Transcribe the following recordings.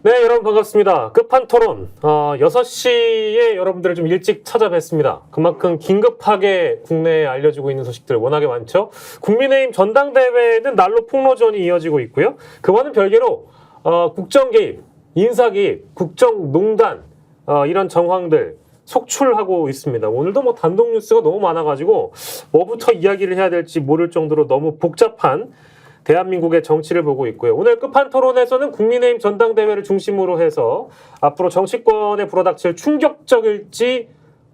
네, 여러분 반갑습니다. 끝판 토론 6시에 여러분들을 좀 일찍 찾아뵙습니다. 그만큼 긴급하게 국내에 알려지고 있는 소식들 워낙에 많죠. 국민의힘 전당대회는 날로 폭로전이 이어지고 있고요. 그와는 별개로 국정 개입, 인사 개입, 국정농단 이런 정황들 속출하고 있습니다. 오늘도 뭐 단독 뉴스가 너무 많아가지고 뭐부터 이야기를 해야 될지 모를 정도로 너무 복잡한 대한민국의 정치를 보고 있고요. 오늘 끝판 토론에서는 국민의힘 전당대회를 중심으로 해서 앞으로 정치권에 불어닥칠 충격적일지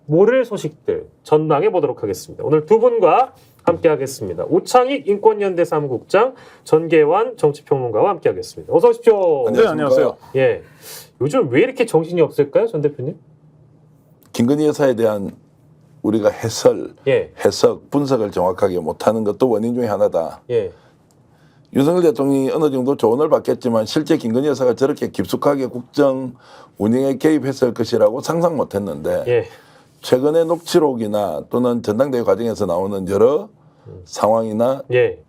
모를 소식들 전망해 보도록 하겠습니다. 오늘 두 분과 함께 하겠습니다. 오창익 인권연대 사무국장, 전계환 정치평론가와 함께 하겠습니다. 어서 오십시오. 네, 안녕하세요. 예, 요즘 왜 이렇게 정신이 없을까요, 전 대표님? 김건희 여사에 대한 우리가 해석, 분석을 정확하게 못하는 것도 원인 중에 하나다. 예. 윤석열 대통령이 어느 정도 조언을 받겠지만 실제 김건희 여사가 저렇게 깊숙하게 국정 운영에 개입했을 것이라고 상상 못했는데 예. 최근의 녹취록이나 또는 전당대회 과정에서 나오는 여러 상황이나 예.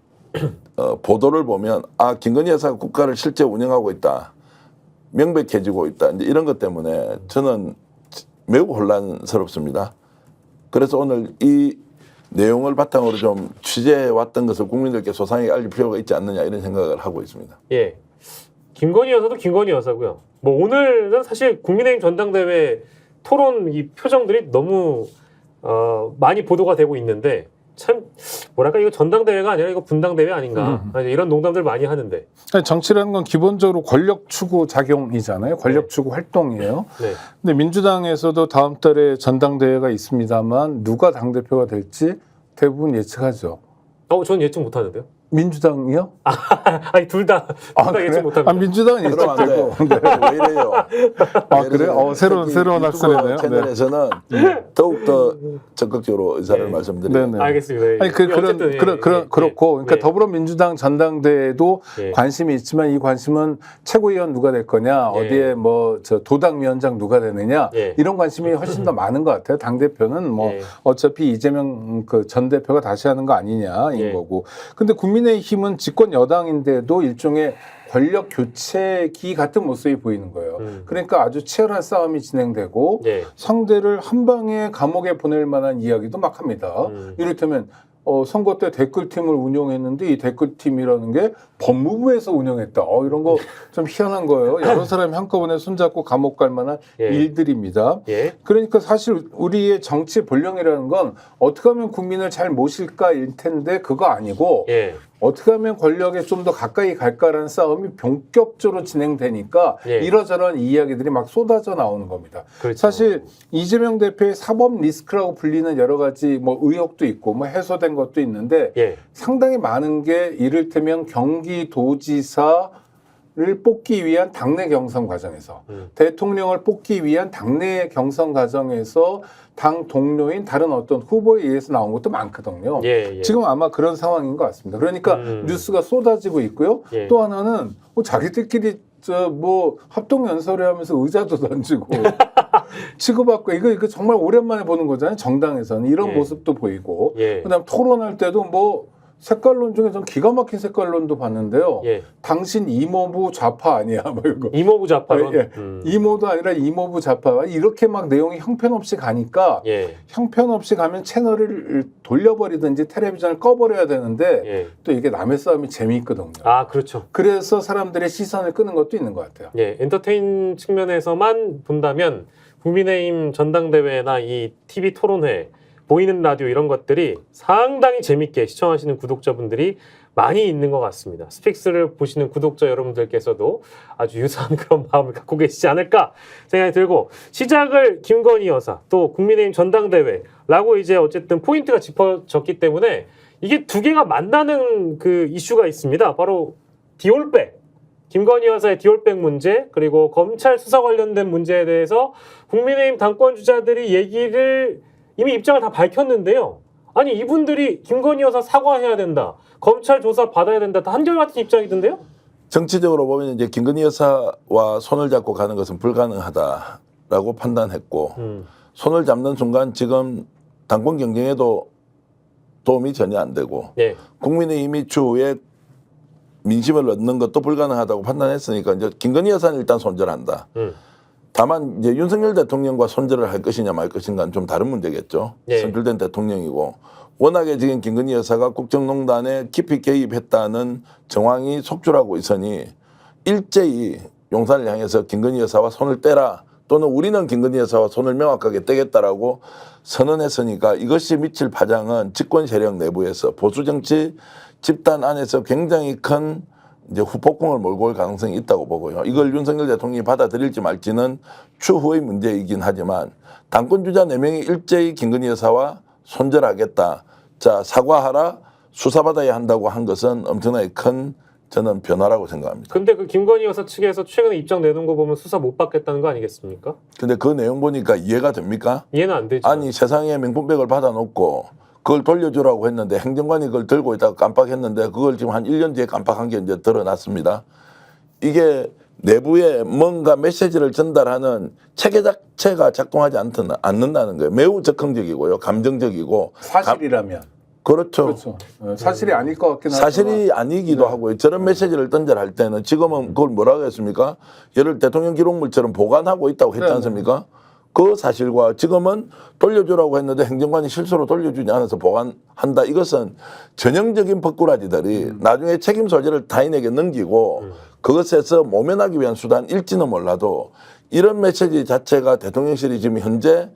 보도를 보면 김건희 여사가 국가를 실제 운영하고 있다. 명백해지고 있다. 이제 이런 것 때문에 저는 매우 혼란스럽습니다. 그래서 오늘 이 내용을 바탕으로 좀 취재해 왔던 것을 국민들께 소상하게 알릴 필요가 있지 않느냐 이런 생각을 하고 있습니다. 예. 김건희 여사도 김건희 여사고요. 뭐 오늘은 사실 국민의힘 전당대회 토론 이 표정들이 너무 많이 보도가 되고 있는데 참 뭐랄까 이거 전당대회가 아니라 이거 분당대회 아닌가 이런 농담들 많이 하는데 정치라는 건 기본적으로 권력 추구 작용이잖아요. 권력 추구 활동이에요. 네. 근데 민주당에서도 다음 달에 전당대회가 있습니다만 누가 당대표가 될지 대부분 예측하죠. 저는 예측 못하는데요. 민주당이요? 아니 둘 다 예측 못합니다. 민주당은 예측되고. 왜 이래요? 그래요? 새로운 학설이네요. 채널에서는 더욱더 적극적으로 의사를 말씀드립니다. 알겠습니다. 아니 그렇고 그러니까 더불어민주당 전당대회도 관심이 있지만 이 관심은 최고위원 누가 될 거냐, 어디에 뭐 도당위원장 누가 되느냐 이런 관심이 훨씬 더 많은 것 같아요. 당 대표는 뭐 어차피 이재명 전 대표가 다시 하는 거 아니냐인 거고. 근데 국민의힘은 집권 여당인데도 일종의 권력 교체기 같은 모습이 보이는 거예요. 그러니까 아주 치열한 싸움이 진행되고 상대를 한 방에 감옥에 보낼 만한 이야기도 막 합니다. 이를테면 선거 때 댓글팀을 운영했는데 이 댓글팀이라는 게 법무부에서 운영했다. 이런 거 좀 희한한 거예요. 여러 사람이 한꺼번에 손잡고 감옥 갈 만한 일들입니다. 그러니까 사실 우리의 정치 본령이라는 건 어떻게 하면 국민을 잘 모실까일 텐데 그거 아니고 어떻게 하면 권력에 좀 더 가까이 갈까라는 싸움이 본격적으로 진행되니까 이러저러한 이야기들이 막 쏟아져 나오는 겁니다. 그렇죠. 사실 이재명 대표의 사법 리스크라고 불리는 여러 가지 뭐 의혹도 있고 뭐 해소된 것도 있는데 상당히 많은 게 이를테면 경기도지사를 뽑기 위한 당내 경선 과정에서 대통령을 뽑기 위한 당내 경선 과정에서 당 동료인 다른 어떤 후보에 의해서 나온 것도 많거든요. 지금 아마 그런 상황인 것 같습니다. 그러니까 뉴스가 쏟아지고 있고요. 또 하나는 자기들끼리 뭐 합동 연설을 하면서 의자도 던지고 치고받고 이거 정말 오랜만에 보는 거잖아요. 정당에서는 이런 모습도 보이고 그다음 토론할 때도 뭐 색깔론 중에 좀 기가 막힌 색깔론도 봤는데요. 당신 이모부 좌파 아니야? 뭐 이거. 이모부 좌파론? 이모도 아니라 이모부 좌파. 이렇게 막 내용이 형편없이 가니까 형편없이 가면 채널을 돌려버리든지 텔레비전을 꺼버려야 되는데 또 이게 남의 싸움이 재미있거든요. 그렇죠. 그래서 사람들의 시선을 끄는 것도 있는 것 같아요. 엔터테인 측면에서만 본다면 국민의힘 전당대회나 이 TV 토론회 보이는 라디오 이런 것들이 상당히 재밌게 시청하시는 구독자분들이 많이 있는 것 같습니다. 스픽스를 보시는 구독자 여러분들께서도 아주 유사한 그런 마음을 갖고 계시지 않을까 생각이 들고 시작을 김건희 여사 또 국민의힘 전당대회라고 이제 어쨌든 포인트가 짚어졌기 때문에 이게 두 개가 만나는 그 이슈가 있습니다. 바로 디올백. 김건희 여사의 디올백 문제 그리고 검찰 수사 관련된 문제에 대해서 국민의힘 당권 주자들이 이미 입장을 다 밝혔는데요. 아니 이분들이 김건희 여사 사과해야 된다. 검찰 조사 받아야 된다. 다 한결같은 입장이던데요? 정치적으로 보면 이제 김건희 여사와 손을 잡고 가는 것은 불가능하다라고 판단했고 손을 잡는 순간 지금 당권 경쟁에도 도움이 전혀 안 되고 국민의힘이 추후에 민심을 얻는 것도 불가능하다고 판단했으니까 이제 김건희 여사는 일단 손절한다. 다만 이제 윤석열 대통령과 손절을 할 것이냐 말 것인가는 좀 다른 문제겠죠. 예. 선출된 대통령이고 워낙에 지금 김건희 여사가 국정농단에 깊이 개입했다는 정황이 속출하고 있으니 일제히 용산을 향해서 김건희 여사와 손을 떼라 또는 우리는 김건희 여사와 손을 명확하게 떼겠다라고 선언했으니까 이것이 미칠 파장은 집권 세력 내부에서 보수 정치 집단 안에서 굉장히 큰 이제 후폭풍을 몰고 올 가능성이 있다고 보고요. 이걸 윤석열 대통령이 받아들일지 말지는 추후의 문제이긴 하지만 당권 주자 4명이 일제히 김건희 여사와 손절하겠다. 자, 사과하라. 수사받아야 한다고 한 것은 엄청나게 큰 저는 변화라고 생각합니다. 근데 그 김건희 여사 측에서 최근에 입장 내놓은 거 보면 수사 못 받겠다는 거 아니겠습니까? 근데 그 내용 보니까 이해가 됩니까? 이해는 안 되죠. 아니 세상에 명품백을 받아놓고 그걸 돌려주라고 했는데 행정관이 그걸 들고 있다가 깜빡했는데 그걸 지금 한 1년 뒤에 깜빡한 게 이제 드러났습니다. 이게 내부에 뭔가 메시지를 전달하는 체계 자체가 작동하지 않는다는 거예요. 매우 적극적이고요. 감정적이고. 사실이라면. 그렇죠. 그렇죠. 사실이 아닐 것 같긴 하지만. 사실이 아니기도 하고요. 저런 메시지를 던져할 때는 지금은 그걸 뭐라고 했습니까? 얘를 대통령 기록물처럼 보관하고 있다고 했지 않습니까? 그 사실과 지금은 돌려주라고 했는데 행정관이 실수로 돌려주지 않아서 보관한다. 이것은 전형적인 법꾸라지들이 나중에 책임 소재를 타인에게 넘기고 그것에서 모면하기 위한 수단일지는 몰라도 이런 메시지 자체가 대통령실이 지금 현재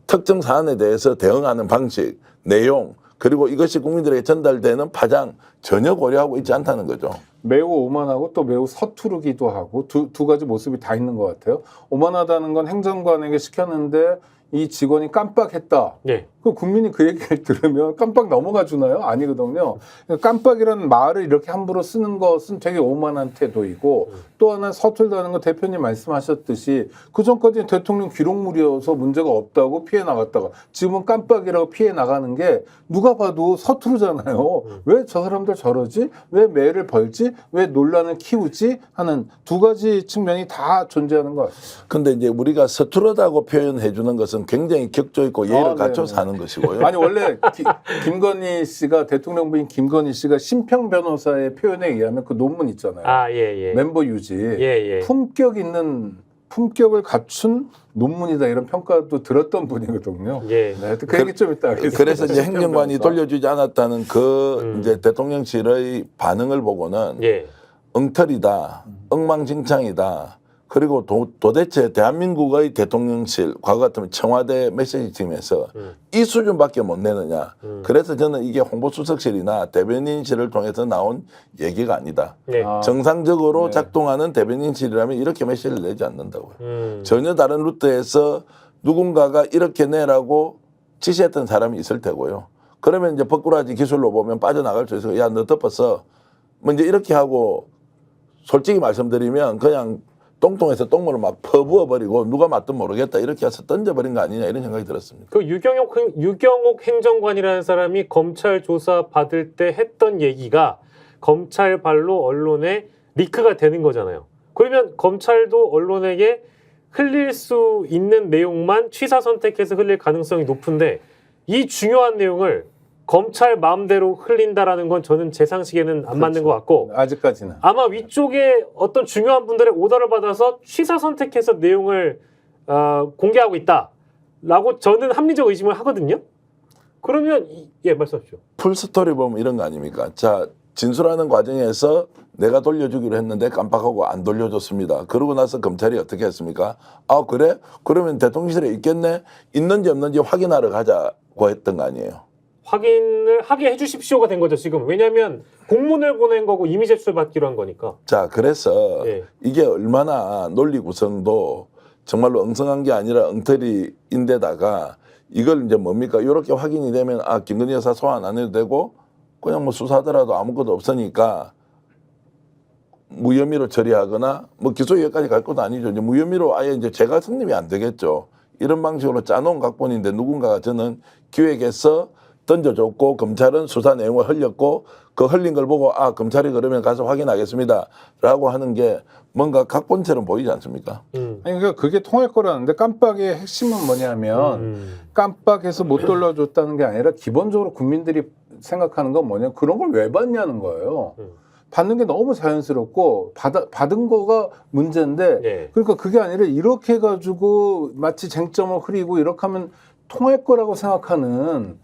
특정 사안에 대해서 대응하는 방식, 내용 그리고 이것이 국민들에게 전달되는 파장 전혀 고려하고 있지 않다는 거죠. 매우 오만하고 또 매우 서투르기도 하고 두 가지 모습이 다 있는 것 같아요. 오만하다는 건 행정관에게 시켰는데 이 직원이 깜빡했다. 네. 그 국민이 그 얘기를 들으면 깜빡 넘어가 주나요? 아니거든요. 깜빡이라는 말을 이렇게 함부로 쓰는 것은 되게 오만한 태도이고 또 하나 서툴다는 건 대표님 말씀하셨듯이 그전까지는 대통령 기록물이어서 문제가 없다고 피해 나갔다가 지금은 깜빡이라고 피해 나가는 게 누가 봐도 서투르잖아요. 왜 저 사람들 저러지? 왜 매를 벌지? 왜 논란을 키우지? 하는 두 가지 측면이 다 존재하는 것 같아요. 근데 이제 우리가 서투르다고 표현해 주는 것은 굉장히 격조 있고 예를 갖춰 사는 것이고요. 아니 원래 김건희 씨가 대통령 부인 김건희 씨가 심평 변호사의 표현에 의하면 그 논문 있잖아요. 아, 예. 멤버 유지. 예. 품격을 갖춘 논문이다 이런 평가도 들었던 분이거든요. 예. 네, 그 얘기 좀 이따 하겠습니다. 그래서 이제 행정관이 돌려주지 않았다는 그 이제 대통령실의 반응을 보고는 예. 엉터리다, 엉망진창이다. 그리고 도대체 대한민국의 대통령실, 과거 같으면 청와대 메시지팀에서 이 수준밖에 못 내느냐. 그래서 저는 이게 홍보수석실이나 대변인실을 통해서 나온 얘기가 아니다. 네. 정상적으로 네. 작동하는 대변인실이라면 이렇게 메시지를 내지 않는다고요. 전혀 다른 루트에서 누군가가 이렇게 내라고 지시했던 사람이 있을 테고요. 그러면 이제 법꾸라지 기술로 보면 빠져나갈 수 있어요. 야, 너 덮어서 뭐 이제 이렇게 하고 솔직히 말씀드리면 그냥 똥통에서 똥물을 막 퍼부어버리고 누가 맞든 모르겠다 이렇게 해서 던져버린 거 아니냐 이런 생각이 들었습니다. 그 유경옥 행정관이라는 사람이 검찰 조사 받을 때 했던 얘기가 검찰 발로 언론에 리크가 되는 거잖아요. 그러면 검찰도 언론에게 흘릴 수 있는 내용만 취사 선택해서 흘릴 가능성이 높은데 이 중요한 내용을 검찰 마음대로 흘린다라는 건 저는 제 상식에는 안 맞는 것 같고 아직까지는 아마 위쪽에 어떤 중요한 분들의 오더를 받아서 취사 선택해서 내용을 공개하고 있다라고 저는 합리적 의심을 하거든요. 그러면 예 말씀하십시오. 풀스토리 보면 이런 거 아닙니까? 자, 진술하는 과정에서 내가 돌려주기로 했는데 깜빡하고 안 돌려줬습니다. 그러고 나서 검찰이 어떻게 했습니까? 아 그래? 그러면 대통령실에 있겠네? 있는지 없는지 확인하러 가자고 했던 거 아니에요. 확인을 하게 해주십시오가 된 거죠 지금. 왜냐하면 공문을 보낸 거고 이미 제출받기로 한 거니까. 자, 그래서 예. 이게 얼마나 논리 구성도 정말로 엉성한 게 아니라 엉터리인데다가 이걸 이제 뭡니까? 이렇게 확인이 되면 아 김건희 여사 소환 안 해도 되고 그냥 뭐 수사하더라도 아무것도 없으니까 무혐의로 처리하거나 뭐 기소유예까지 갈 것도 아니죠. 이제 무혐의로 아예 이제 재가 성립이 안 되겠죠. 이런 방식으로 짜놓은 각본인데 누군가가 저는 기획해서 던져줬고 검찰은 수사 내용을 흘렸고 그 흘린 걸 보고 아 검찰이 그러면 가서 확인하겠습니다라고 하는 게 뭔가 각본처럼 보이지 않습니까? 아니 그러니까 그게 통할 거라는데 깜빡의 핵심은 뭐냐면 깜빡해서 못 돌려줬다는 게 아니라 기본적으로 국민들이 생각하는 건 뭐냐 그런 걸 왜 받냐는 거예요. 받는 게 너무 자연스럽고 받은 거가 문제인데 예. 그러니까 그게 아니라 이렇게 해가지고 마치 쟁점을 흐리고 이렇게 하면 통할 거라고 생각하는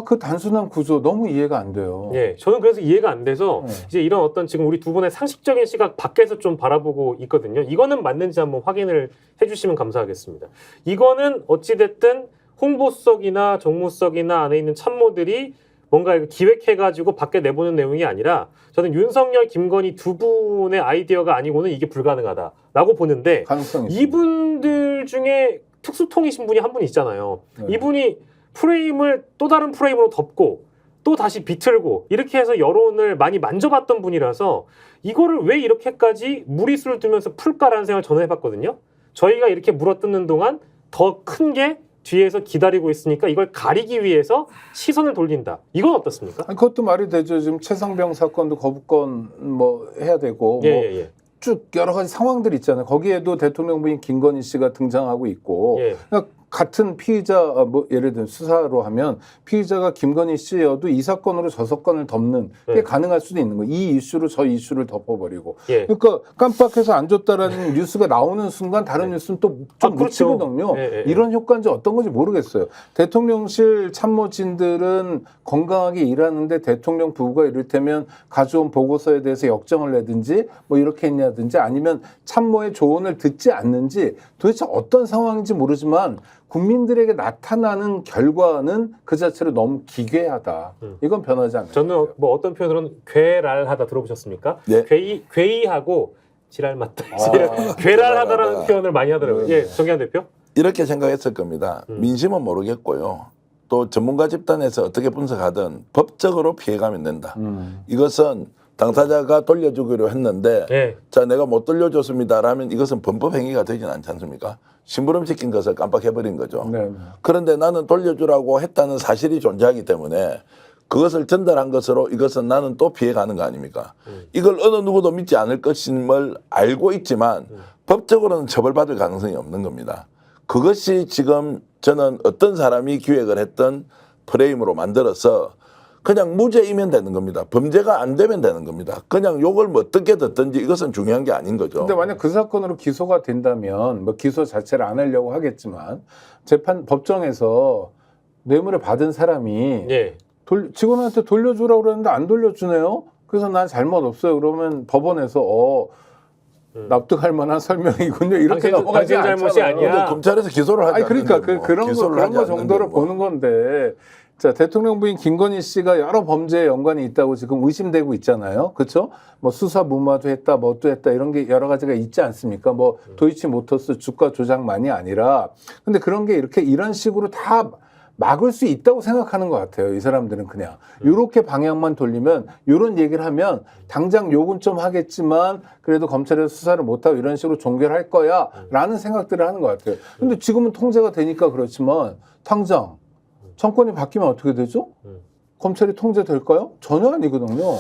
그 단순한 구조 너무 이해가 안 돼요. 예, 저는 그래서 이해가 안 돼서 이제 이런 어떤 지금 우리 두 분의 상식적인 시각 밖에서 좀 바라보고 있거든요. 이거는 맞는지 한번 확인을 해주시면 감사하겠습니다. 이거는 어찌됐든 홍보석이나 정무석이나 안에 있는 참모들이 뭔가 이거 기획해가지고 밖에 내보는 내용이 아니라 저는 윤석열, 김건희 두 분의 아이디어가 아니고는 이게 불가능하다라고 보는데 가능성이 이분들 중에 특수통이신 분이 한 분 있잖아요. 네. 이분이 프레임을 또 다른 프레임으로 덮고 또 다시 비틀고 이렇게 해서 여론을 많이 만져봤던 분이라서 이거를 왜 이렇게까지 무리수를 두면서 풀까라는 생각을 저는 해봤거든요. 저희가 이렇게 물어뜯는 동안 더 큰 게 뒤에서 기다리고 있으니까 이걸 가리기 위해서 시선을 돌린다. 이건 어떻습니까? 아니, 그것도 말이 되죠. 지금 최상병 사건도 거부권 뭐 해야 되고 예. 쭉 여러 가지 상황들이 있잖아요. 거기에도 대통령 부인 김건희 씨가 등장하고 있고 예. 그러니까 같은 피의자 뭐 예를 들면 수사로 하면 피의자가 김건희 씨여도 이 사건으로 저 사건을 덮는 게 네. 가능할 수도 있는 거예요. 이 이슈로 저 이슈를 덮어버리고. 예. 그러니까 깜빡해서 안 줬다라는 뉴스가 나오는 순간 다른 뉴스는 또 좀 그렇죠. 묻히거든요. 예. 이런 효과인지 어떤 건지 모르겠어요. 대통령실 참모진들은 건강하게 일하는데 대통령 부부가 이를테면 가져온 보고서에 대해서 역정을 내든지 뭐 이렇게 했냐든지 아니면 참모의 조언을 듣지 않는지 도대체 어떤 상황인지 모르지만 국민들에게 나타나는 결과는 그 자체로 너무 기괴하다. 이건 변하지 않아요. 저는 뭐 어떤 표현으로는 괴랄하다 들어보셨습니까? 네. 괴이하고 지랄 맞다. 괴랄하다라는 표현을 많이 하더라고요. 예, 정기환 대표. 이렇게 생각했을 겁니다. 민심은 모르겠고요. 또 전문가 집단에서 어떻게 분석하든 법적으로 피해가면 된다. 이것은 당사자가 돌려주기로 했는데 예. 자 내가 못 돌려줬습니다라면 이것은 범법 행위가 되진 않지 않습니까? 심부름시킨 것을 깜빡해버린 거죠. 네. 그런데 나는 돌려주라고 했다는 사실이 존재하기 때문에 그것을 전달한 것으로 이것은 나는 또 피해가는 거 아닙니까? 이걸 어느 누구도 믿지 않을 것임을 알고 있지만 법적으로는 처벌받을 가능성이 없는 겁니다. 그것이 지금 저는 어떤 사람이 기획을 했던 프레임으로 만들어서 그냥 무죄이면 되는 겁니다. 범죄가 안 되면 되는 겁니다. 그냥 욕을 뭐 어떻게 듣든지 이것은 중요한 게 아닌 거죠. 근데 만약 그 사건으로 기소가 된다면 뭐 기소 자체를 안 하려고 하겠지만 법정에서 뇌물을 받은 사람이 예. 직원한테 돌려주라고 그러는데 안 돌려주네요. 그래서 난 잘못 없어요. 그러면 법원에서 납득할 만한 설명이군요. 이렇게 넘어가지 당신 잘못이 않잖아요. 아니야. 근데 검찰에서 기소를 하지 아니 그러니까 않는데 뭐. 그런 기소를 하지 거 않는데 정도를 뭐. 보는 건데 자 대통령 부인 김건희 씨가 여러 범죄에 연관이 있다고 지금 의심되고 있잖아요. 그렇죠? 뭐 수사 무마도 했다, 뭣도 했다 이런 게 여러 가지가 있지 않습니까? 뭐 도이치모터스 주가 조작만이 아니라 근데 그런 게 이런 식으로 다 막을 수 있다고 생각하는 것 같아요. 이 사람들은 그냥 이렇게 방향만 돌리면 이런 얘기를 하면 당장 욕은 좀 하겠지만 그래도 검찰에서 수사를 못하고 이런 식으로 종결할 거야 라는 생각들을 하는 것 같아요. 근데 지금은 통제가 되니까 그렇지만 당장 정권이 바뀌면 어떻게 되죠? 검찰이 통제될까요? 전혀 아니거든요.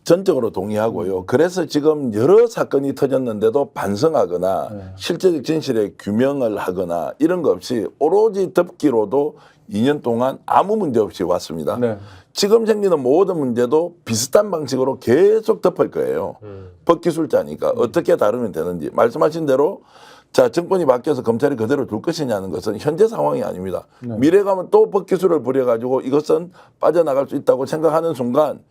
전적으로 동의하고요. 그래서 지금 여러 사건이 터졌는데도 반성하거나 실제적 진실의 규명을 하거나 이런 거 없이 오로지 덮기로도 2년 동안 아무 문제 없이 왔습니다. 네. 지금 생기는 모든 문제도 비슷한 방식으로 계속 덮을 거예요. 법기술자니까 어떻게 다루면 되는지 말씀하신 대로 자 정권이 바뀌어서 검찰이 그대로 둘 것이냐는 것은 현재 상황이 아닙니다. 미래 가면 또 법기술을 부려가지고 이것은 빠져나갈 수 있다고 생각하는 순간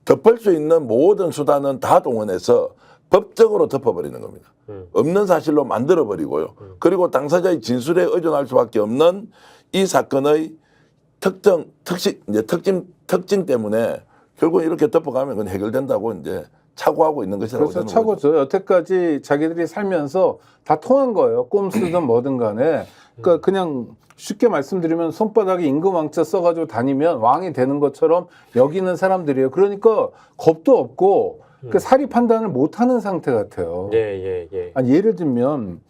덮을 수 있는 모든 수단은 다 동원해서 법적으로 덮어버리는 겁니다. 없는 사실로 만들어버리고요. 그리고 당사자의 진술에 의존할 수밖에 없는 이 사건의 특징 때문에 결국 이렇게 덮어가면 그건 해결된다고 이제 착오하고 있는 것이라고 그래서 저는 착오죠. 여태까지 자기들이 살면서 다 통한 거예요. 꼼수든 뭐든 간에. 그러니까 그냥 쉽게 말씀드리면 손바닥에 임금왕자 써가지고 다니면 왕이 되는 것처럼 여기는 사람들이에요. 그러니까 겁도 없고 그 사리 판단을 못하는 상태 같아요. 예. 아니, 예를 들면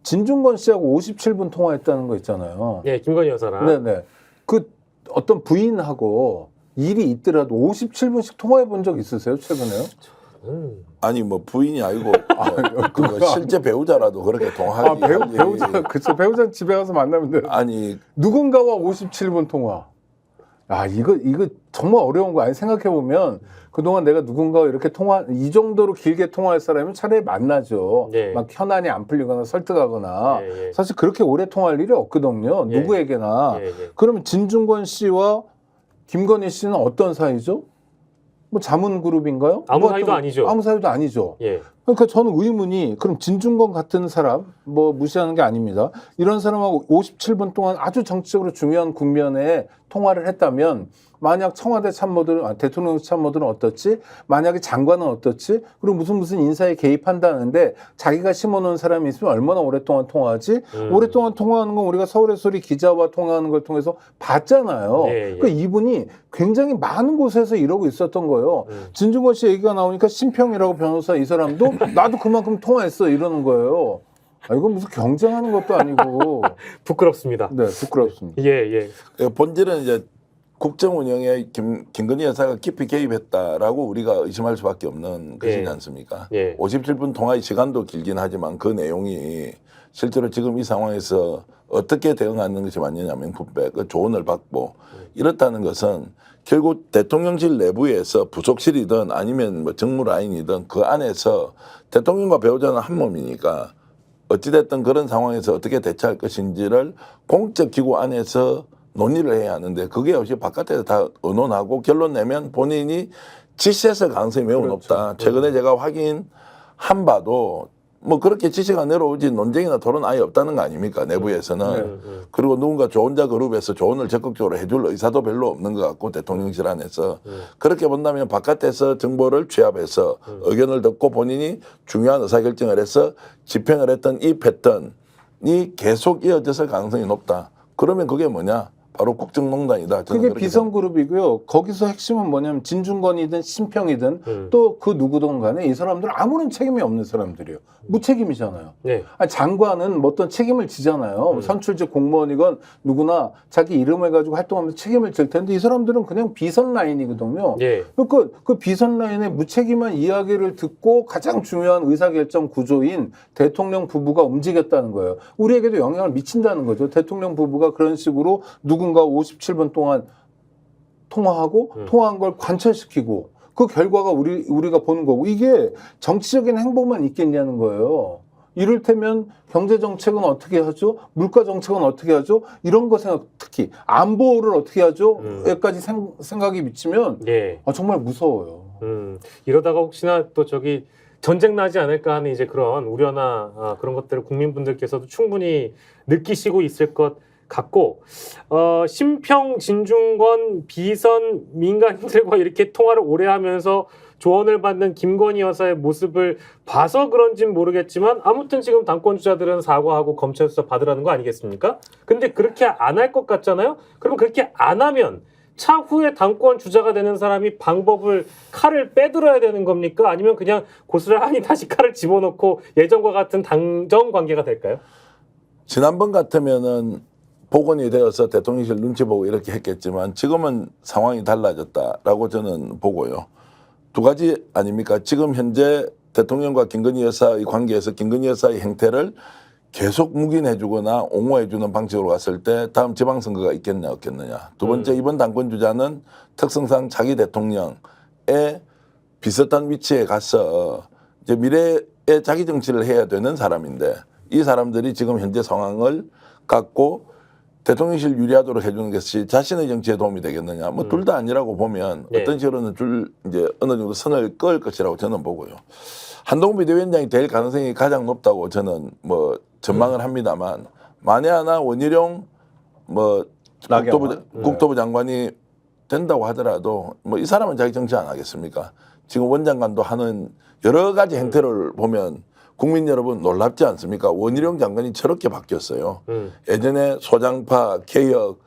진중권 씨하고 57분 통화했다는 거 있잖아요. 예, 김건희 여사랑. 네네. 그 어떤 부인하고 일이 있더라도 57분씩 통화해 본 적 있으세요? 최근에요? 아니 뭐 부인이 아니고 그거 실제 배우자라도 그렇게 동하기 배우자 그쵸. 배우자 집에 가서 만나면 돼요. 아니 누군가와 57분 통화. 아 이거 정말 어려운 거 아니 생각해 보면 그동안 내가 누군가와 이렇게 이 정도로 길게 통화할 사람이면 차라리 만나죠. 네. 막 현안이 안 풀리거나 설득하거나 예. 사실 그렇게 오래 통화할 일이 없거든요. 예. 누구에게나. 예. 그러면 진중권 씨와 김건희 씨는 어떤 사이죠? 뭐 자문 그룹인가요? 아무 뭐 사이도 아니죠. 아무 사이도 아니죠. 예. 그러니까 저는 의문이 그럼 진중권 같은 사람 뭐 무시하는 게 아닙니다. 이런 사람하고 57분 동안 아주 정치적으로 중요한 국면에 통화를 했다면 만약 청와대 참모들은 대통령 참모들은 어떻지? 만약에 장관은 어떻지? 그리고 무슨 인사에 개입한다는데 자기가 심어놓은 사람이 있으면 얼마나 오랫동안 통화하지? 오랫동안 통화하는 건 우리가 서울의 소리 기자와 통화하는 걸 통해서 봤잖아요. 예. 그러니까 이분이 굉장히 많은 곳에서 이러고 있었던 거예요. 진중권 씨 얘기가 나오니까 심평이라고 변호사 이 사람도 나도 그만큼 통화했어 이러는 거예요. 아, 이건 무슨 경쟁하는 것도 아니고 부끄럽습니다. 네, 부끄럽습니다. 예. 본질은 이제 국정 운영에 김건희 여사가 깊이 개입했다라고 우리가 의심할 수밖에 없는 것이지 않습니까? 예. 57분 통화의 시간도 길긴 하지만 그 내용이 실제로 지금 이 상황에서 어떻게 대응하는 것이 맞느냐 명품백 그 조언을 받고 이렇다는 것은 결국 대통령실 내부에서 부속실이든 아니면 뭐 정무 라인이든 그 안에서 대통령과 배우자는 한 몸이니까 어찌됐든 그런 상황에서 어떻게 대처할 것인지를 공적 기구 안에서 논의를 해야 하는데 그게 없이 바깥에서 다 의논하고 결론 내면 본인이 지시했을 가능성이 매우 높다. 최근에 제가 확인한 바도 뭐 그렇게 지시가 내려오지 논쟁이나 토론 아예 없다는 거 아닙니까 내부에서는. 그리고 누군가 조언자 그룹에서 조언을 적극적으로 해줄 의사도 별로 없는 것 같고 대통령실 안에서 그렇게 본다면 바깥에서 정보를 취합해서 의견을 듣고 본인이 중요한 의사결정을 해서 집행을 했던 이 패턴이 계속 이어졌을 가능성이 높다. 그러면 그게 뭐냐? 바로 국정농단이다. 그게 비선그룹이고요. 거기서 핵심은 뭐냐면 진중권이든 심평이든 또 그 누구든 간에 이 사람들은 아무런 책임이 없는 사람들이에요. 무책임이잖아요. 네. 아니, 장관은 뭐 어떤 책임을 지잖아요. 선출직 공무원이건 누구나 자기 이름을 가지고 활동하면서 책임을 질 텐데 이 사람들은 그냥 비선 라인이거든요. 예. 그러니까 그 비선 라인의 무책임한 이야기를 듣고 가장 중요한 의사결정 구조인 대통령 부부가 움직였다는 거예요. 우리에게도 영향을 미친다는 거죠. 대통령 부부가 그런 식으로 누군가 57분 동안 통화하고 통화한 걸 관철시키고 그 결과가 우리가 보는 거고 이게 정치적인 행보만 있겠냐는 거예요. 이를테면 경제정책은 어떻게 하죠? 물가정책은 어떻게 하죠? 이런 거 생각, 특히 안보를 어떻게 하죠? 여기까지 생각이 미치면 예. 정말 무서워요. 이러다가 혹시나 또 저기 전쟁 나지 않을까 하는 이제 그런 우려나 그런 것들을 국민분들께서도 충분히 느끼시고 있을 것 같고 심평, 진중권, 비선 민간인들과 이렇게 통화를 오래 하면서 조언을 받는 김건희 여사의 모습을 봐서 그런진 모르겠지만 아무튼 지금 당권 주자들은 사과하고 검찰 수사 받으라는 거 아니겠습니까? 근데 그렇게 안 할 것 같잖아요. 그러면 그렇게 안 하면 차후에 당권 주자가 되는 사람이 칼을 빼들어야 되는 겁니까? 아니면 그냥 고스란히 다시 칼을 집어넣고 예전과 같은 당정 관계가 될까요? 지난번 같으면은 복원이 되어서 대통령실 눈치 보고 이렇게 했겠지만 지금은 상황이 달라졌다라고 저는 보고요. 두 가지 아닙니까? 지금 현재 대통령과 김건희 여사의 관계에서 김건희 여사의 행태를 계속 묵인해주거나 옹호해주는 방식으로 갔을 때 다음 지방선거가 있겠냐 없겠느냐. 두 번째 이번 당권 주자는 특성상 자기 대통령의 비슷한 위치에 가서 이제 미래의 자기 정치를 해야 되는 사람인데 이 사람들이 지금 현재 상황을 갖고 대통령실 유리하도록 해주는 것이 자신의 정치에 도움이 되겠느냐. 뭐 둘 다 아니라고 보면 네. 어떤 식으로는 이제 어느 정도 선을 그을 것이라고 저는 보고요. 한동훈 비대위원장이 될 가능성이 가장 높다고 저는 뭐 전망을 합니다만 만에 하나 원희룡 뭐 국토부 장관이 된다고 하더라도 뭐 이 사람은 자기 정치 안 하겠습니까? 지금 원장관도 하는 여러 가지 행태를 보면 국민 여러분 놀랍지 않습니까? 원희룡 장관이 저렇게 바뀌었어요. 예전에 소장파, 개혁,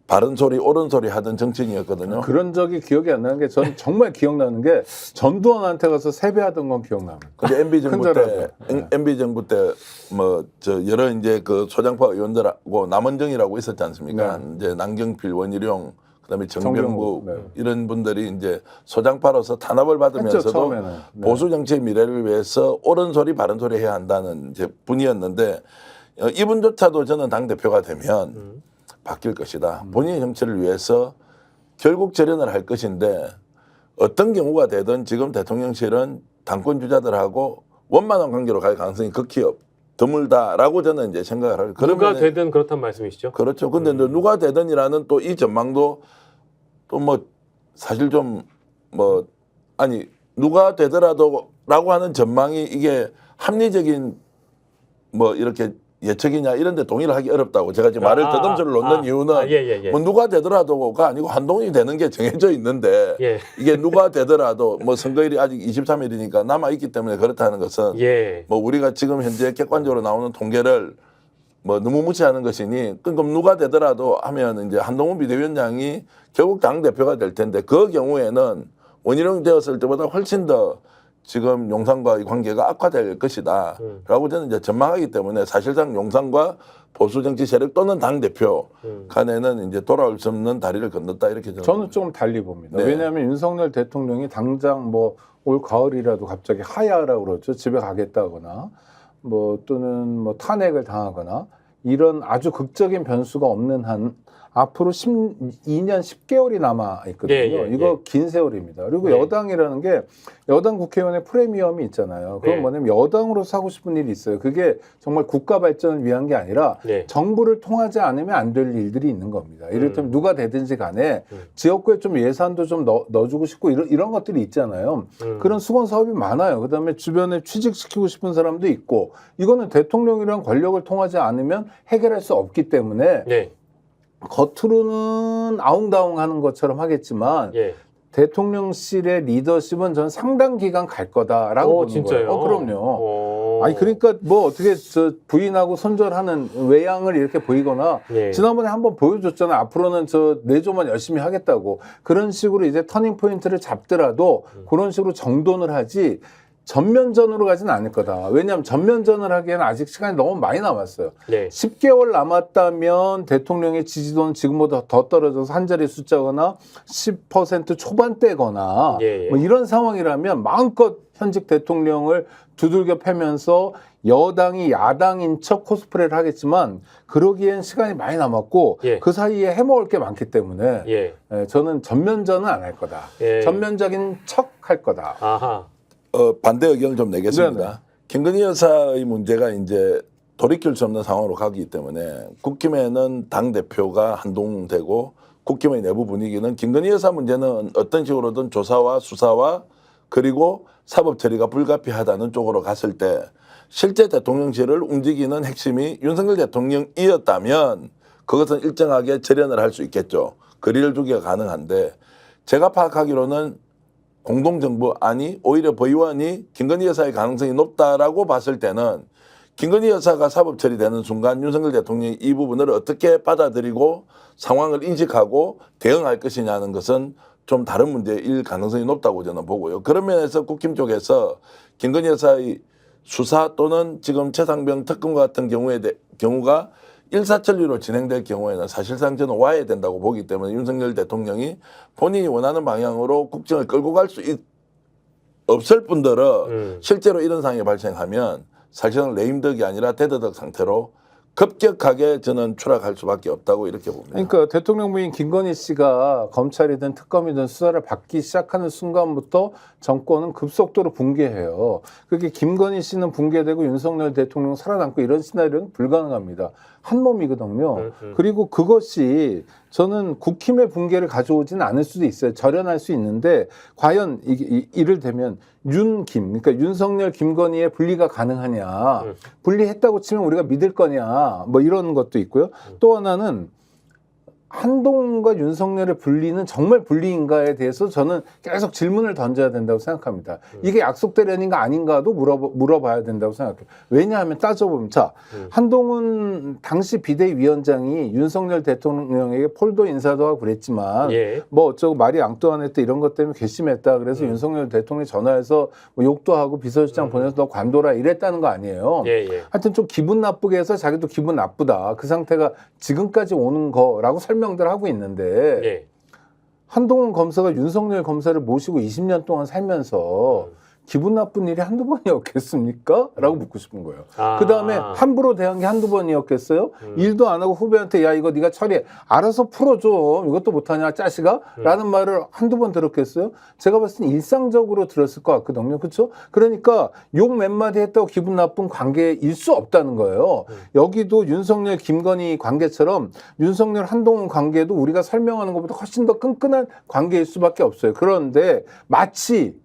바른 소리, 옳은 소리 하던 정치인이었거든요. 그런 적이 기억이 안 나는 게 전 정말 기억나는 게 전두환한테 가서 세배하던 건 기억납니다. 근데 MB 정부 때 뭐 저 여러 이제 그 소장파 의원들하고 남원정이라고 있었지 않습니까? 네. 이제 남경필, 원희룡 그다음에 정병국 네. 이런 분들이 이제 소장파로서 탄압을 받으면서도 네. 보수 정치의 미래를 위해서 옳은 소리 바른 소리 해야 한다는 이제 분이었는데 이분조차도 저는 당 대표가 되면 바뀔 것이다. 본인의 정치를 위해서 결국 절연을 할 것인데 어떤 경우가 되든 지금 대통령실은 당권 주자들하고 원만한 관계로 갈 가능성이 극히 드물다라고 저는 이제 생각을 하고 누가 되든 그렇단 말씀이시죠? 그렇죠. 근데 누가 되든이라는 또 이 전망도 또 뭐 사실 좀 뭐 아니 누가 되더라도라고 하는 전망이 이게 합리적인 뭐 이렇게 예측이냐 이런 데 동의를 하기 어렵다고 제가 지금 말을 더듬소를 놓는 이유는 예. 뭐 누가 되더라도가 아니고 한동훈이 되는 게 정해져 있는데 예. 이게 누가 되더라도 뭐 선거일이 아직 23일이니까 남아 있기 때문에 그렇다는 것은 예. 뭐 우리가 지금 현재 객관적으로 나오는 통계를 뭐 너무 무시하는 것이니 그럼 누가 되더라도 하면 이제 한동훈 비대위원장이 결국 당 대표가 될 텐데 그 경우에는 원희룡 되었을 때보다 훨씬 더 지금 용산과의 관계가 악화될 것이다라고 저는 이제 전망하기 때문에 사실상 용산과 보수 정치 세력 또는 당 대표 간에는 이제 돌아올 수 없는 다리를 건넜다 이렇게 저는 조금 달리 봅니다. 네. 왜냐하면 윤석열 대통령이 당장 뭐 올 가을이라도 갑자기 하야라고 그러죠. 집에 가겠다거나 뭐 또는 뭐 탄핵을 당하거나 이런 아주 극적인 변수가 없는 한 앞으로 2년 10개월이 남아 있거든요. 이거 긴 세월입니다. 그리고 여당이라는 게 여당 국회의원의 프리미엄이 있잖아요. 그건 뭐냐면 여당으로서 하고 싶은 일이 있어요. 그게 정말 국가 발전을 위한 게 아니라 정부를 통하지 않으면 안 될 일들이 있는 겁니다. 이를테면 누가 되든지 간에 지역구에 좀 예산도 좀 넣어주고 싶고 이런 것들이 있잖아요. 그런 수건 사업이 많아요. 그다음에 주변에 취직시키고 싶은 사람도 있고 이거는 대통령이랑 권력을 통하지 않으면 해결할 수 없기 때문에 겉으로는 아웅다웅하는 것처럼 하겠지만 대통령실의 리더십은 저는 상당 기간 갈 거다라고 보는 진짜요? 거예요. 그럼요. 아니 그러니까 뭐 어떻게 저 부인하고 손절하는 외양을 이렇게 보이거나 지난번에 한번 보여줬잖아요. 앞으로는 저 내조만 열심히 하겠다고 그런 식으로 이제 터닝 포인트를 잡더라도 그런 식으로 정돈을 하지. 전면전으로 가지는 않을 거다. 왜냐하면 전면전을 하기에는 아직 시간이 너무 많이 남았어요. 10개월 남았다면 대통령의 지지도는 지금보다 더 떨어져서 한 자리 숫자거나 10% 초반대거나 뭐 이런 상황이라면 마음껏 현직 대통령을 두들겨 패면서 여당이 야당인 척 코스프레를 하겠지만 그러기엔 시간이 많이 남았고 그 사이에 해먹을 게 많기 때문에 저는 전면전은 안 할 거다. 전면적인 척 할 거다. 아하. 반대 의견을 좀 내겠습니다. 네네. 김건희 여사의 문제가 이제 돌이킬 수 없는 상황으로 가기 때문에 국힘에는 당 대표가 한동되고 국힘의 내부 분위기는 김건희 여사 문제는 어떤 식으로든 조사와 수사와 그리고 사법 처리가 불가피하다는 쪽으로 갔을 때 실제 대통령실을 움직이는 핵심이 윤석열 대통령이었다면 그것은 일정하게 절연을 할 수 있겠죠. 거리를 두기가 가능한데 제가 파악하기로는 공동정부 아니 오히려 법의원이 김건희 여사의 가능성이 높다라고 봤을 때는 김건희 여사가 사법 처리되는 순간 윤석열 대통령이 이 부분을 어떻게 받아들이고 상황을 인식하고 대응할 것이냐는 것은 좀 다른 문제일 가능성이 높다고 저는 보고요. 그런 면에서 국힘 쪽에서 김건희 여사의 수사 또는 지금 최상병 특검 같은 경우가 일사천리로 진행될 경우에는 사실상 저는 와야 된다고 보기 때문에 윤석열 대통령이 본인이 원하는 방향으로 국정을 끌고 갈 수 없을 뿐더러 실제로 이런 상황이 발생하면 사실상 레임덕이 아니라 데드덕 상태로 급격하게 저는 추락할 수밖에 없다고 이렇게 봅니다. 그러니까 대통령 부인 김건희 씨가 검찰이든 특검이든 수사를 받기 시작하는 순간부터 정권은 급속도로 붕괴해요. 그렇게 김건희 씨는 붕괴되고 윤석열 대통령 살아남고 이런 시나리오는 불가능합니다. 한 몸이거든요. 그리고 그것이 저는 국힘의 붕괴를 가져오지는 않을 수도 있어요. 절연할 수 있는데 과연 이를테면 윤김, 그러니까 윤석열 김건희의 분리가 가능하냐. 분리했다고 치면 우리가 믿을 거냐. 뭐 이런 것도 있고요. 또 하나는 한동훈과 윤석열의 분리는 정말 분리인가에 대해서 저는 계속 질문을 던져야 된다고 생각합니다. 이게 약속대련인가 아닌가도 물어봐야 된다고 생각해요. 왜냐하면 따져보면 자 한동훈 당시 비대위원장이 윤석열 대통령에게 폴더 인사도 하고 그랬지만 뭐 어쩌고 마리 앙뚜아네트 이런 것 때문에 괘씸했다. 그래서 윤석열 대통령이 전화해서 뭐 욕도 하고 비서실장 보내서 너 관둬라 이랬다는 거 아니에요. 하여튼 좀 기분 나쁘게 해서 자기도 기분 나쁘다. 그 상태가 지금까지 오는 거라고 설명들 하고 있는데 한동훈 검사가 윤석열 검사를 모시고 20년 동안 살면서 기분 나쁜 일이 한두 번이었겠습니까? 라고 묻고 싶은 거예요. 아. 그 다음에 함부로 대한 게 한두 번이었겠어요? 일도 안 하고 후배한테 야 이거 네가 처리해. 알아서 풀어줘. 이것도 못하냐 짜식아? 라는 말을 한두 번 들었겠어요? 제가 봤을 땐 일상적으로 들었을 것 같거든요. 그렇죠? 그러니까 욕 몇 마디 했다고 기분 나쁜 관계일 수 없다는 거예요. 여기도 윤석열 김건희 관계처럼 윤석열 한동훈 관계도 우리가 설명하는 것보다 훨씬 더 끈끈한 관계일 수밖에 없어요. 그런데 마치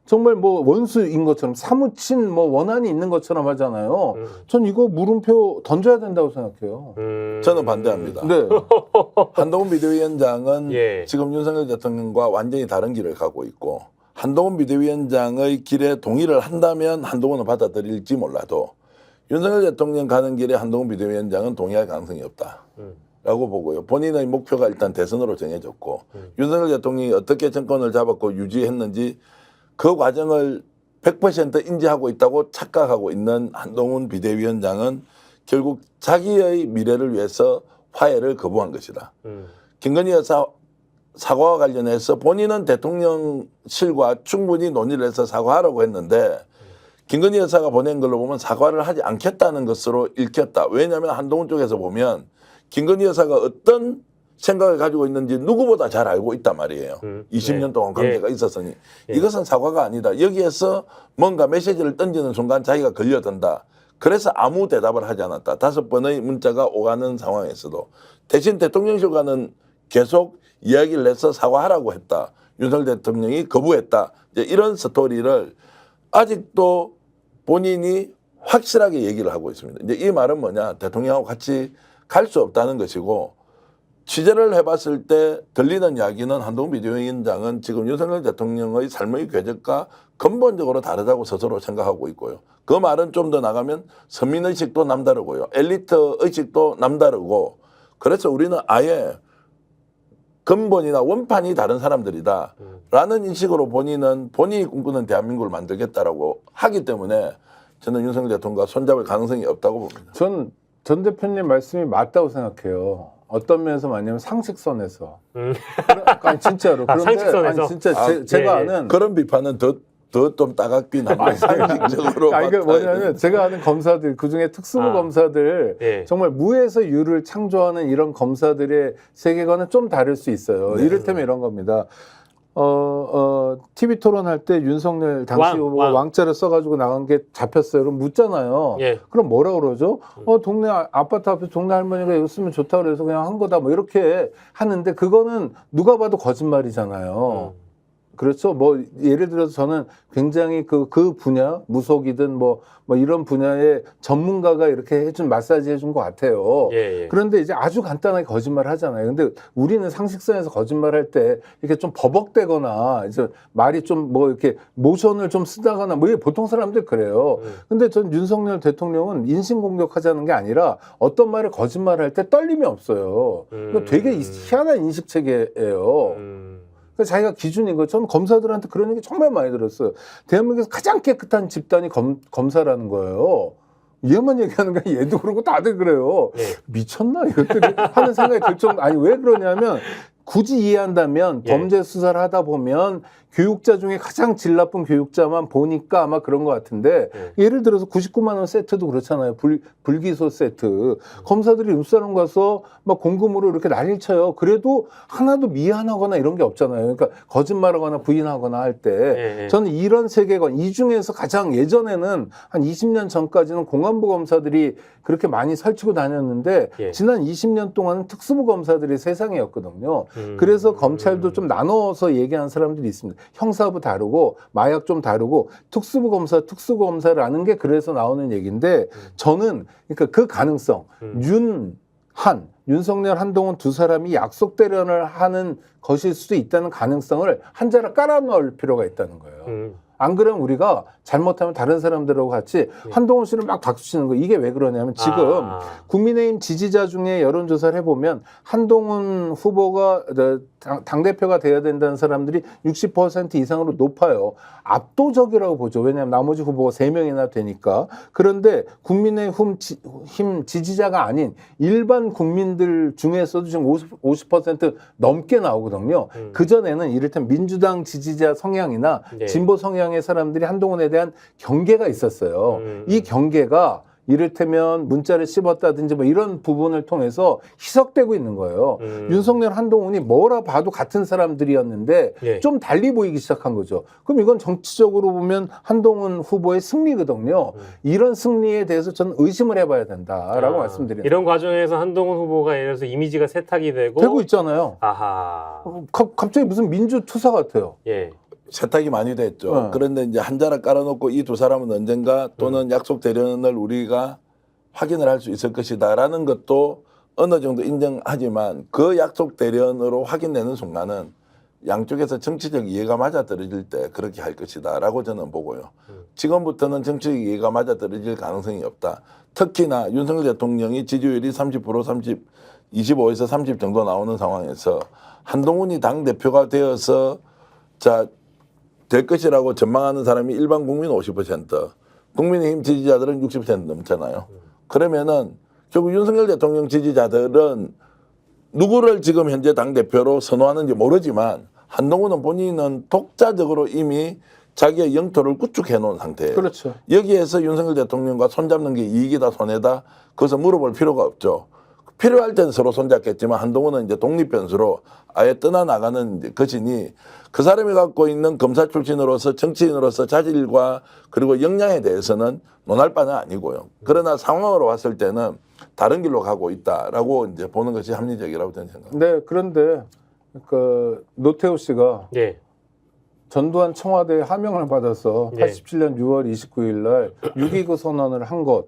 정말 뭐 원수인 것처럼 사무친 뭐 원한이 있는 것처럼 하잖아요. 전 이거 물음표 던져야 된다고 생각해요. 저는 반대합니다. 네. 한동훈 비대위원장은 예. 지금 윤석열 대통령과 완전히 다른 길을 가고 있고 한동훈 비대위원장의 길에 동의를 한다면 한동훈은 받아들일지 몰라도 윤석열 대통령 가는 길에 한동훈 비대위원장은 동의할 가능성이 없다라고 보고요. 본인의 목표가 일단 대선으로 정해졌고 윤석열 대통령이 어떻게 정권을 잡았고 유지했는지 그 과정을 100% 인지하고 있다고 착각하고 있는 한동훈 비대위원장은 결국 자기의 미래를 위해서 화해를 거부한 것이다. 김건희 여사 사과와 관련해서 본인은 대통령실과 충분히 논의를 해서 사과하라고 했는데 김건희 여사가 보낸 걸로 보면 사과를 하지 않겠다는 것으로 읽혔다. 왜냐하면 한동훈 쪽에서 보면 김건희 여사가 어떤 생각을 가지고 있는지 누구보다 잘 알고 있단 말이에요. 20년 동안 관계가 있었으니. 이것은 사과가 아니다. 여기에서 뭔가 메시지를 던지는 순간 자기가 걸려든다. 그래서 아무 대답을 하지 않았다. 5번의 문자가 오가는 상황에서도. 대신 대통령실과는 계속 이야기를 해서 사과하라고 했다. 윤석열 대통령이 거부했다. 이제 이런 스토리를 아직도 본인이 확실하게 얘기를 하고 있습니다. 이제 이 말은 뭐냐. 대통령하고 같이 갈 수 없다는 것이고 취재를 해봤을 때 들리는 이야기는 한동훈 비대위원장은 지금 윤석열 대통령의 삶의 궤적과 근본적으로 다르다고 스스로 생각하고 있고요. 그 말은 좀 더 나가면 서민의식도 남다르고요. 엘리트의식도 남다르고 그래서 우리는 아예 근본이나 원판이 다른 사람들이다 라는 인식으로 본인이 꿈꾸는 대한민국을 만들겠다라고 하기 때문에 저는 윤석열 대통령과 손잡을 가능성이 없다고 봅니다. 전 대표님 말씀이 맞다고 생각해요. 어떤 면에서 맞냐면 상식선에서. 아니 진짜로. 그런데 상식선에서? 아니 진짜 제가 아는 그런 비판은 더 좀 따갑긴 한데 상식적으로. 아니 그러니까 뭐냐면 제가 아는 검사들 그중에 특수부 검사들 정말 무에서 유를 창조하는 이런 검사들의 세계관은 좀 다를 수 있어요. 이를테면 이런 겁니다. TV 토론할 때 윤석열 당시 왕자를 써가지고 나간 게 잡혔어요. 그럼 묻잖아요. 그럼 뭐라 그러죠? 동네 아파트 앞에 동네 할머니가 이거 쓰면 좋다 그래서 그냥 한 거다. 뭐 이렇게 하는데 그거는 누가 봐도 거짓말이잖아요. 그렇죠. 뭐 예를 들어서 저는 굉장히 그 분야 무속이든 뭐 이런 분야의 전문가가 이렇게 해준 마사지 해준 것 같아요. 그런데 이제 아주 간단하게 거짓말을 하잖아요. 근데 우리는 상식선에서 거짓말할 때 이렇게 좀 버벅대거나 이제 말이 좀 뭐 이렇게 모션을 좀 쓰다거나 뭐 보통 사람들 그래요. 근데 전 윤석열 대통령은 인신공격하자는 게 아니라 어떤 말을 거짓말할 때 떨림이 없어요. 그러니까 되게 희한한 인식 체계예요. 자기가 기준인 거. 저는 검사들한테 그런 얘기 정말 많이 들었어요. 대한민국에서 가장 깨끗한 집단이 검사라는 거예요. 얘만 얘기하는 거야. 얘도 그러고 다들 그래요. 미쳤나? 이것들이 하는 생각이 들 정도. 아니 왜 그러냐면 굳이 이해한다면 범죄 수사를 하다 보면 교육자 중에 가장 질 나쁜 교육자만 보니까 아마 그런 것 같은데 예를 들어서 99만 원 세트도 그렇잖아요. 불기소 세트. 검사들이 룸사롱 가서 막 공금으로 이렇게 난리를 쳐요. 그래도 하나도 미안하거나 이런 게 없잖아요. 그러니까 거짓말하거나 부인하거나 할 때 저는 이런 세계관 이 중에서 가장 예전에는 한 20년 전까지는 공안부 검사들이 그렇게 많이 설치고 다녔는데 지난 20년 동안은 특수부 검사들이 세상이었거든요. 그래서 검찰도 좀 나눠서 얘기하는 사람들이 있습니다. 형사부 다르고 마약 좀 다르고 특수부 검사, 특수검사라는 게 그래서 나오는 얘기인데 저는 그러니까 그 가능성 윤석열, 한동훈 두 사람이 약속 대련을 하는 것일 수도 있다는 가능성을 한 자락 깔아 넣을 필요가 있다는 거예요. 안 그러면 우리가 잘못하면 다른 사람들하고 같이 한동훈 씨를 막 박수치는 거. 이게 왜 그러냐면 지금 국민의힘 지지자 중에 여론조사를 해보면 한동훈 후보가 당대표가 돼야 된다는 사람들이 60% 이상으로 높아요. 압도적이라고 보죠. 왜냐하면 나머지 후보가 3명이나 되니까. 그런데 국민의힘 지지자가 아닌 일반 국민들 중에서도 지금 50% 넘게 나오거든요. 그전에는 이를테면 민주당 지지자 성향이나 진보 성향 이상의 사람들이 한동훈에 대한 경계가 있었어요. 이 경계가 이를테면 문자를 씹었다든지 뭐 이런 부분을 통해서 희석되고 있는 거예요. 윤석열, 한동훈이 뭐라 봐도 같은 사람들이었는데 예. 좀 달리 보이기 시작한 거죠. 그럼 이건 정치적으로 보면 한동훈 후보의 승리거든요. 이런 승리에 대해서 저는 의심을 해봐야 된다라고 말씀드립니다. 이런 과정에서 한동훈 후보가 예를 들어서 이미지가 세탁이 되고 있잖아요. 아하. 갑자기 무슨 민주투사 같아요. 예. 세탁이 많이 됐죠. 그런데 이제 한 자락 깔아놓고 이 두 사람은 언젠가 또는 약속 대련을 우리가 확인을 할 수 있을 것이다라는 것도 어느 정도 인정하지만 그 약속 대련으로 확인되는 순간은 양쪽에서 정치적 이해가 맞아떨어질 때 그렇게 할 것이다라고 저는 보고요. 지금부터는 정치적 이해가 맞아떨어질 가능성이 없다. 특히나 윤석열 대통령이 지지율이 30%, 25에서 30 정도 나오는 상황에서 한동훈이 당대표가 되어서 될 것이라고 전망하는 사람이 일반 국민 50%, 국민의힘 지지자들은 60% 넘잖아요. 그러면은 결국 윤석열 대통령 지지자들은 누구를 지금 현재 당대표로 선호하는지 모르지만 한동훈은 본인은 독자적으로 이미 자기의 영토를 구축해 놓은 상태예요. 그렇죠. 여기에서 윤석열 대통령과 손잡는 게 이익이다 손해다 그것을 물어볼 필요가 없죠. 필요할 때는 서로 손잡겠지만 한동훈은 이제 독립 변수로 아예 떠나나가는 것이니 그 사람이 갖고 있는 검사 출신으로서 정치인으로서 자질과 그리고 역량에 대해서는 논할 바는 아니고요. 그러나 상황으로 봤을 때는 다른 길로 가고 있다라고 이제 보는 것이 합리적이라고 저는 생각합니다. 네, 그런데 그 노태우 씨가 예. 전두환 청와대에 하명을 받아서 네. 87년 6월 29일 날 6.29 선언을 한 것.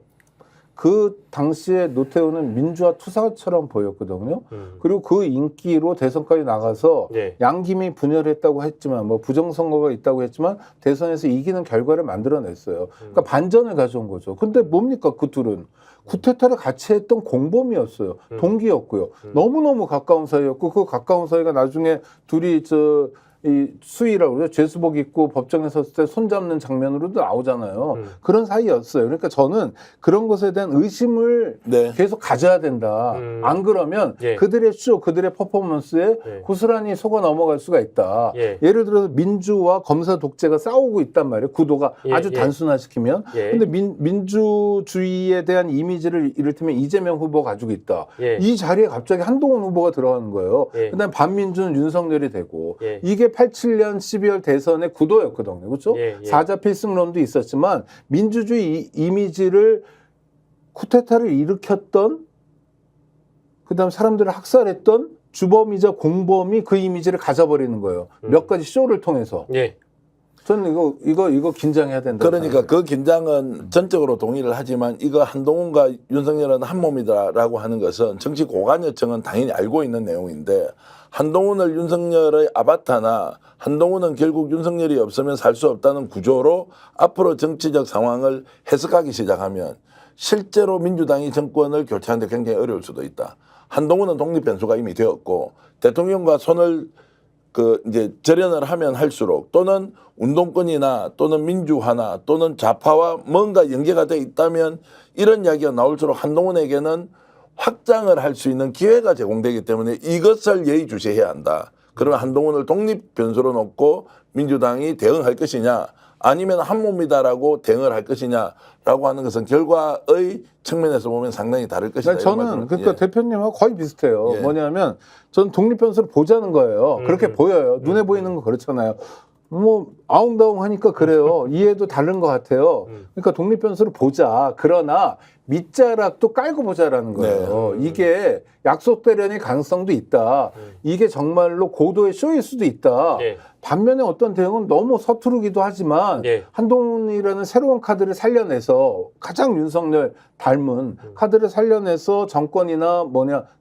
그 당시에 노태우는 민주화 투사처럼 보였거든요. 그리고 그 인기로 대선까지 나가서 네. 양김이 분열했다고 했지만 뭐 부정선거가 있다고 했지만 대선에서 이기는 결과를 만들어냈어요. 그러니까 반전을 가져온 거죠. 근데 뭡니까 그 둘은. 쿠데타를 같이 했던 공범이었어요. 동기였고요. 너무너무 가까운 사이였고 그 가까운 사이가 나중에 둘이 이 수의라고 그러죠. 죄수복 입고 법정에 섰을 때 손잡는 장면으로도 나오잖아요. 그런 사이였어요. 그러니까 저는 그런 것에 대한 의심을 네. 계속 가져야 된다. 안 그러면 예. 그들의 쇼, 그들의 퍼포먼스에 예. 고스란히 속아 넘어갈 수가 있다. 예. 예를 들어서 민주와 검사 독재가 싸우고 있단 말이에요. 구도가 예. 아주 예. 단순화시키면. 예. 근데 민주주의에 대한 이미지를 이를테면 이재명 후보가 가지고 있다. 예. 이 자리에 갑자기 한동훈 후보가 들어가는 거예요. 예. 그다음에 반민주는 윤석열이 되고 예. 이게 87년 12월 대선의 구도였거든요. 그렇죠? 예, 예. 사자 필승론도 있었지만 민주주의 이미지를 쿠데타를 일으켰던 그다음 사람들을 학살했던 주범이자 공범이 그 이미지를 가져버리는 거예요. 몇 가지 쇼를 통해서. 예. 저는 이거 긴장해야 된다. 그러니까 그 긴장은 전적으로 동의를 하지만 이거 한동훈과 윤석열은 한 몸이다라고 하는 것은 정치 고관여층은 당연히 알고 있는 내용인데 한동훈을 윤석열의 아바타나 한동훈은 결국 윤석열이 없으면 살 수 없다는 구조로 앞으로 정치적 상황을 해석하기 시작하면 실제로 민주당이 정권을 교체하는 데 굉장히 어려울 수도 있다. 한동훈은 독립 변수가 이미 되었고 대통령과 손을 이제 절연을 하면 할수록 또는 운동권이나 또는 민주화나 또는 좌파와 뭔가 연계가 돼 있다면 이런 이야기가 나올수록 한동훈에게는 확장을 할 수 있는 기회가 제공되기 때문에 이것을 예의주시해야 한다. 그러면 한동훈을 독립 변수로 놓고 민주당이 대응할 것이냐 아니면 한 몸이다라고 대응을 할 것이냐라고 하는 것은 결과의 측면에서 보면 상당히 다를 것이다. 저는 그러니까 예. 대표님하고 거의 비슷해요. 예. 뭐냐면 전 독립 변수를 보자는 거예요. 그렇게 보여요. 눈에 보이는 거 그렇잖아요. 뭐 아웅다웅 하니까 그래요. 이해도 다른 것 같아요. 그러니까 독립 변수를 보자. 그러나 밑자락도 깔고 보자라는 거예요. 이게 약속 대련의 가능성도 있다. 이게 정말로 고도의 쇼일 수도 있다. 예. 반면에 어떤 대응은 너무 서투르기도 하지만 예. 한동훈이라는 새로운 카드를 살려내서 가장 윤석열 닮은 카드를 살려내서 정권이나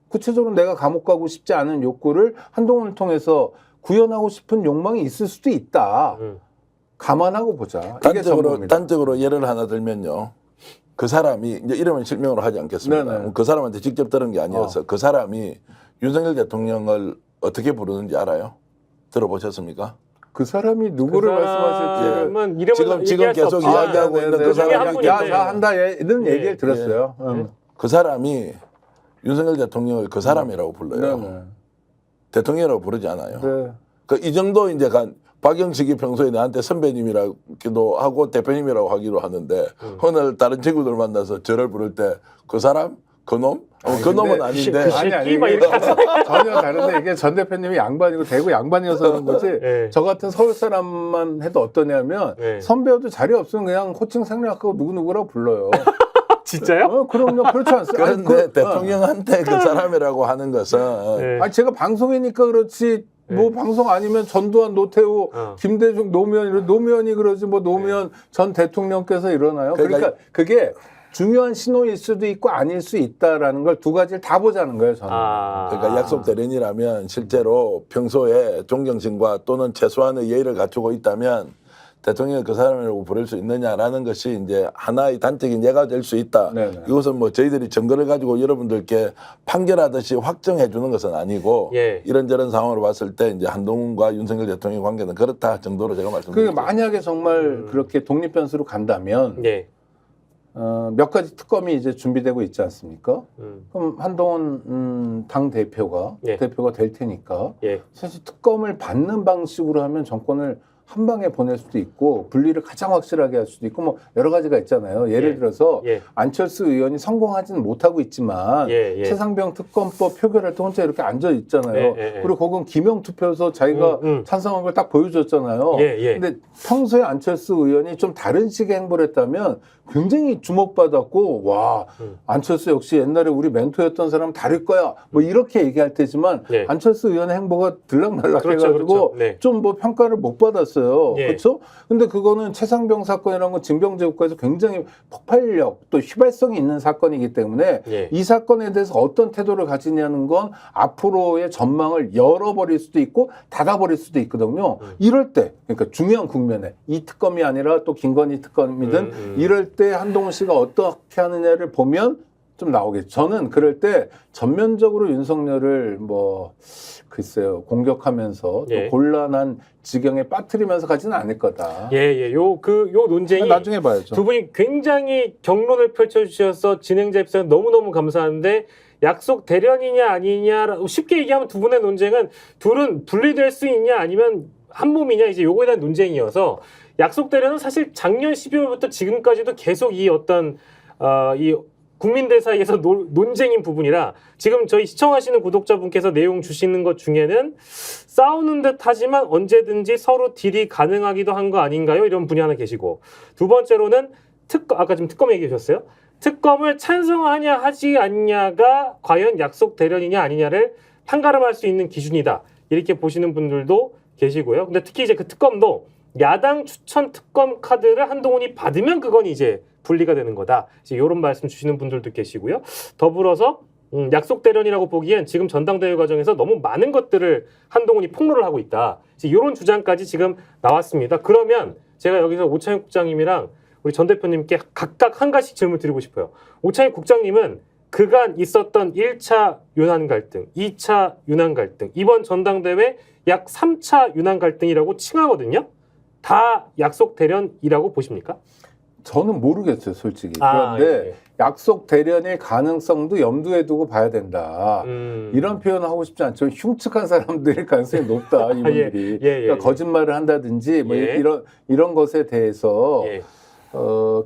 구체적으로 내가 감옥 가고 싶지 않은 욕구를 한동훈을 통해서 구현하고 싶은 욕망이 있을 수도 있다. 감안하고 보자. 이게 전부입니다. 단적으로 예를 하나 들면요. 그 사람이 이제 이름은 실명으로 하지 않겠습니다. 네네. 그 사람한테 직접 들은 게 아니어서 그 사람이 윤석열 대통령을 어떻게 부르는지 알아요? 들어보셨습니까? 그 사람이 누구를 말씀하실지 사람은 이름은 지금 얘기할 수 계속 없지만 이야기하고 있는 그 중에 한 사람이 분인데. 야자 한다 이런 예. 얘기를 들었어요. 그 사람이 윤석열 대통령을 그 사람이라고 불러요. 네네. 대통령이라고 부르지 않아요. 네. 이 정도 이제 박영식이 평소에 나한테 선배님이라기도 하고 대표님이라고 하기로 하는데 오늘 다른 친구들 만나서 저를 부를 때 그 사람? 그놈? 그 놈은 아닌데. 아니 막 이게 이렇게 전혀 다른데 이게 전 대표님이 양반이고 대구 양반이어서 그런 거지. 네. 저 같은 서울 사람만 해도 어떠냐면 네. 선배여도 자리 없으면 그냥 호칭 생략하고 누구누구라고 불러요. 진짜요? 그럼요. 그렇지 않습니까? 그런데 대통령한테 그 사람이라고 하는 것은 네. 아니 제가 방송이니까 그렇지 뭐 방송 아니면 전두환, 노태우, 김대중, 노무현이 그러지 뭐 노무현 전 대통령께서 이러나요? 그러니까 그게 중요한 신호일 수도 있고 아닐 수 있다라는 걸 두 가지를 다 보자는 거예요, 저는. 그러니까 약속 대련이라면 실제로 평소에 존경심과 또는 최소한의 예의를 갖추고 있다면 대통령을 그 사람이라고 부를 수 있느냐라는 것이 이제 하나의 단적인 예가 될 수 있다. 네네. 이것은 뭐 저희들이 증거를 가지고 여러분들께 판결하듯이 확정해 주는 것은 아니고 예. 이런저런 상황으로 봤을 때 이제 한동훈과 윤석열 대통령의 관계는 그렇다 정도로 제가 말씀드립니다. 그게 만약에 정말 그렇게 독립 변수로 간다면 예. 몇 가지 특검이 이제 준비되고 있지 않습니까? 그럼 한동훈 당 대표가 예. 대표가 될 테니까 예. 사실 특검을 받는 방식으로 하면 정권을 한 방에 보낼 수도 있고 분리를 가장 확실하게 할 수도 있고 뭐 여러 가지가 있잖아요. 예를 예. 들어서 예. 안철수 의원이 성공하지는 못하고 있지만 예. 최상병 특검법 표결할 때 혼자 이렇게 앉아 있잖아요. 예. 그리고 거기는 기명 투표에서 자기가 찬성한 걸 딱 보여줬잖아요. 예. 근데 평소에 안철수 의원이 좀 다른 식의 행보를 했다면 굉장히 주목받았고 와 안철수 역시 옛날에 우리 멘토였던 사람 다를 거야 뭐 이렇게 얘기할 테지만 예. 안철수 의원의 행보가 들락날락 그렇죠, 해가지고 그렇죠. 네. 좀 뭐 평가를 못 받았어요. 예. 그렇죠? 근데 그거는 최상병 사건이라는 건 징병제국가에서 굉장히 폭발력 또 휘발성이 있는 사건이기 때문에 예. 이 사건에 대해서 어떤 태도를 가지냐는 건 앞으로의 전망을 열어버릴 수도 있고 닫아버릴 수도 있거든요. 이럴 때 그러니까 중요한 국면에 이 특검이 아니라 또 김건희 특검이든 이럴 때 한동훈 씨가 어떻게 하느냐를 보면 좀 나오겠죠. 저는 그럴 때 전면적으로 윤석열을 뭐 글쎄요 공격하면서 예. 또 곤란한 지경에 빠뜨리면서 가지는 않을 거다. 예. 요 논쟁이 나중에 봐야죠. 두 분이 굉장히 경론을 펼쳐주셔서 진행자 입장에서 너무너무 감사한데 약속 대련이냐 아니냐 쉽게 얘기하면 두 분의 논쟁은 둘은 분리될 수 있냐 아니면 한 몸이냐 이제 요거에 대한 논쟁이어서 약속 대련은 사실 작년 12월부터 지금까지도 계속 이 어떤 이 국민들 사이에서 논쟁인 부분이라 지금 저희 시청하시는 구독자분께서 내용 주시는 것 중에는 싸우는 듯 하지만 언제든지 서로 딜이 가능하기도 한 거 아닌가요? 이런 분이 하나 계시고 두 번째로는 아까 지금 특검 얘기해 주셨어요. 특검을 찬성하냐 하지 않냐가 과연 약속 대련이냐 아니냐를 판가름할 수 있는 기준이다. 이렇게 보시는 분들도 계시고요. 근데 특히 이제 그 특검도 야당 추천 특검 카드를 한동훈이 받으면 그건 이제 분리가 되는 거다. 이제 이런 말씀 주시는 분들도 계시고요. 더불어서 약속 대련이라고 보기엔 지금 전당대회 과정에서 너무 많은 것들을 한동훈이 폭로를 하고 있다. 이제 이런 주장까지 지금 나왔습니다. 그러면 제가 여기서 오창익 국장님이랑 우리 전 대표님께 각각 한 가지 질문 드리고 싶어요. 오창익 국장님은 그간 있었던 1차 윤한 갈등, 2차 윤한 갈등, 이번 전당대회 약 3차 윤한 갈등이라고 칭하거든요. 다 약속 대련이라고 보십니까? 저는 모르겠어요, 솔직히. 그런데 예. 약속 대련의 가능성도 염두에 두고 봐야 된다. 이런 표현을 하고 싶지 않지만 흉측한 사람들일 가능성이 높다, 이분들이. 그러니까 거짓말을 한다든지 뭐 예. 이런 것에 대해서 예.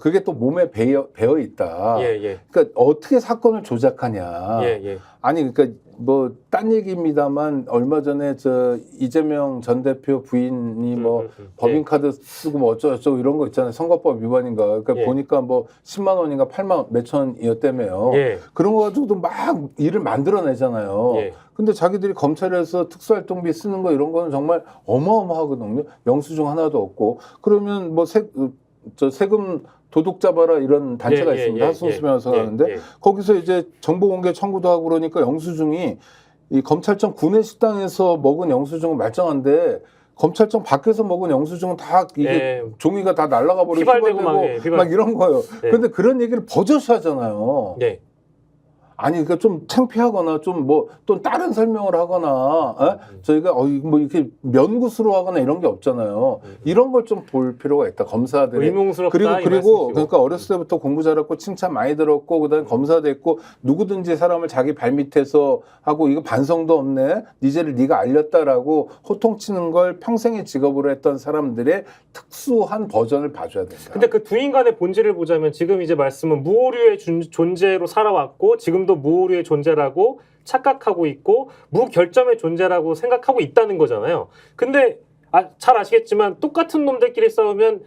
그게 또 몸에 배어 있다. 예. 그러니까 어떻게 사건을 조작하냐. 예. 아니 그러니까 뭐 딴 얘기입니다만 얼마 전에 저 이재명 전 대표 부인이 뭐 법인카드 쓰고 뭐 어쩌고저쩌고 이런 거 있잖아요. 선거법 위반인가. 그러니까 예. 보니까 뭐 10만 원인가 8만 원 몇천 원이었다며요. 예. 그런 거 가지고도 막 일을 만들어내잖아요. 예. 근데 자기들이 검찰에서 특수활동비 쓰는 거 이런 거는 정말 어마어마하거든요. 영수증 하나도 없고. 그러면 뭐 세금 도둑 잡아라 이런 단체가 있습니다. 하수수면서 가는데 거기서 이제 정보 공개 청구도 하고 그러니까 영수증이 이 검찰청 구내식당에서 먹은 영수증은 말짱한데 검찰청 밖에서 먹은 영수증은 다 이게 종이가 다 날아가 버리고 휘발되고 막 이런 거예요. 그런데 그런 얘기를 버젓이 하잖아요. 아니 그러니까 좀 창피하거나 좀 뭐 또 다른 설명을 하거나 저희가 뭐 이렇게 면구스로 하거나 이런 게 없잖아요. 이런 걸 좀 볼 필요가 있다. 검사들이. 의문스럽다. 그리고 그러니까 어렸을 때부터 공부 잘했고 칭찬 많이 들었고 그다음에 검사됐고 누구든지 사람을 자기 발 밑에서 하고 이거 반성도 없네. 니제를 네가 알렸다라고 호통치는 걸 평생의 직업으로 했던 사람들의 특수한 버전을 봐줘야 된다. 근데 그 두 인간의 본질을 보자면 지금 이제 말씀은 무오류의 존재로 살아왔고 지금도 무오류의 존재라고 착각하고 있고 무결점의 존재라고 생각하고 있다는 거잖아요. 근데 잘 아시겠지만 똑같은 놈들끼리 싸우면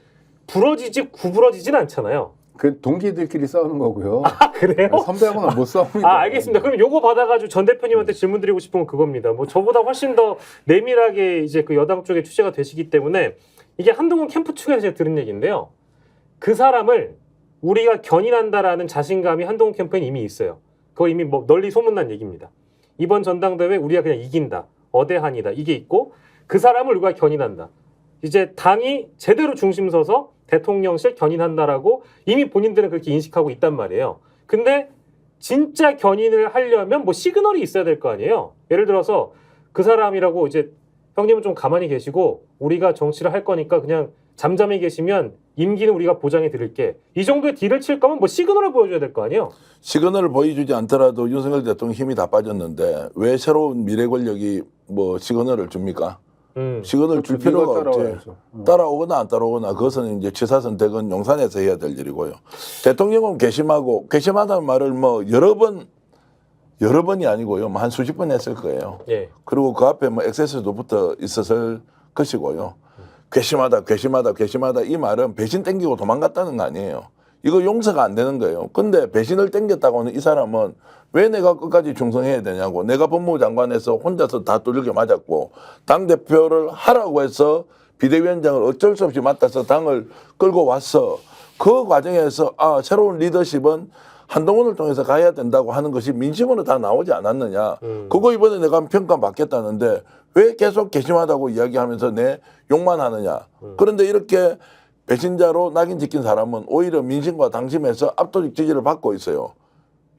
부러지지 구부러지진 않잖아요. 그 동기들끼리 싸우는 거고요. 그래요? 선배하고는 못 싸웁니다. 알겠습니다. 그럼 요거 받아가지고 전 대표님한테 질문 드리고 싶은 건 그겁니다. 뭐 저보다 훨씬 더 내밀하게 이제 그 여당 쪽에 취재가 되시기 때문에 이게 한동훈 캠프 측에서 제가 들은 얘기인데요. 그 사람을 우리가 견인한다라는 자신감이 한동훈 캠프에 이미 있어요. 그거 이미 뭐 널리 소문난 얘기입니다. 이번 전당대회 우리가 그냥 이긴다. 어대한이다. 이게 있고 그 사람을 누가 견인한다. 이제 당이 제대로 중심 서서 대통령실 견인한다라고 이미 본인들은 그렇게 인식하고 있단 말이에요. 근데 진짜 견인을 하려면 뭐 시그널이 있어야 될 거 아니에요. 예를 들어서 그 사람이라고 이제 형님은 좀 가만히 계시고 우리가 정치를 할 거니까 그냥 잠잠히 계시면 임기는 우리가 보장해 드릴게. 이 정도의 딜을 칠 거면 뭐 시그널을 보여줘야 될 거 아니에요. 시그널을 보여주지 않더라도 윤석열 대통령 힘이 다 빠졌는데 왜 새로운 미래 권력이 뭐 시그널을 줍니까? 시그널 줄 필요가 없지. 따라오거나 안 따라오거나 그것은 이제 취사 선택은 용산에서 해야 될 일이고요. 대통령은 괘씸하다는 말을 뭐 여러 번이 아니고요. 뭐 한 수십 번 했을 거예요. 예. 그리고 그 앞에 뭐 엑세스도 붙어 있었을 것이고요. 괘씸하다 이 말은 배신 땡기고 도망갔다는 거 아니에요. 이거 용서가 안 되는 거예요. 근데 배신을 땡겼다고는 이 사람은 왜 내가 끝까지 충성해야 되냐고. 내가 법무부 장관에서 혼자서 다 두들겨 맞았고 당대표를 하라고 해서 비대위원장을 어쩔 수 없이 맡아서 당을 끌고 왔어. 그 과정에서 새로운 리더십은 한동훈을 통해서 가야 된다고 하는 것이 민심으로 다 나오지 않았느냐. 그거 이번에 내가 평가받겠다는데 왜 계속 괘씸하다고 이야기하면서 내 욕만 하느냐. 그런데 이렇게 배신자로 낙인 찍힌 사람은 오히려 민심과 당심에서 압도적 지지를 받고 있어요.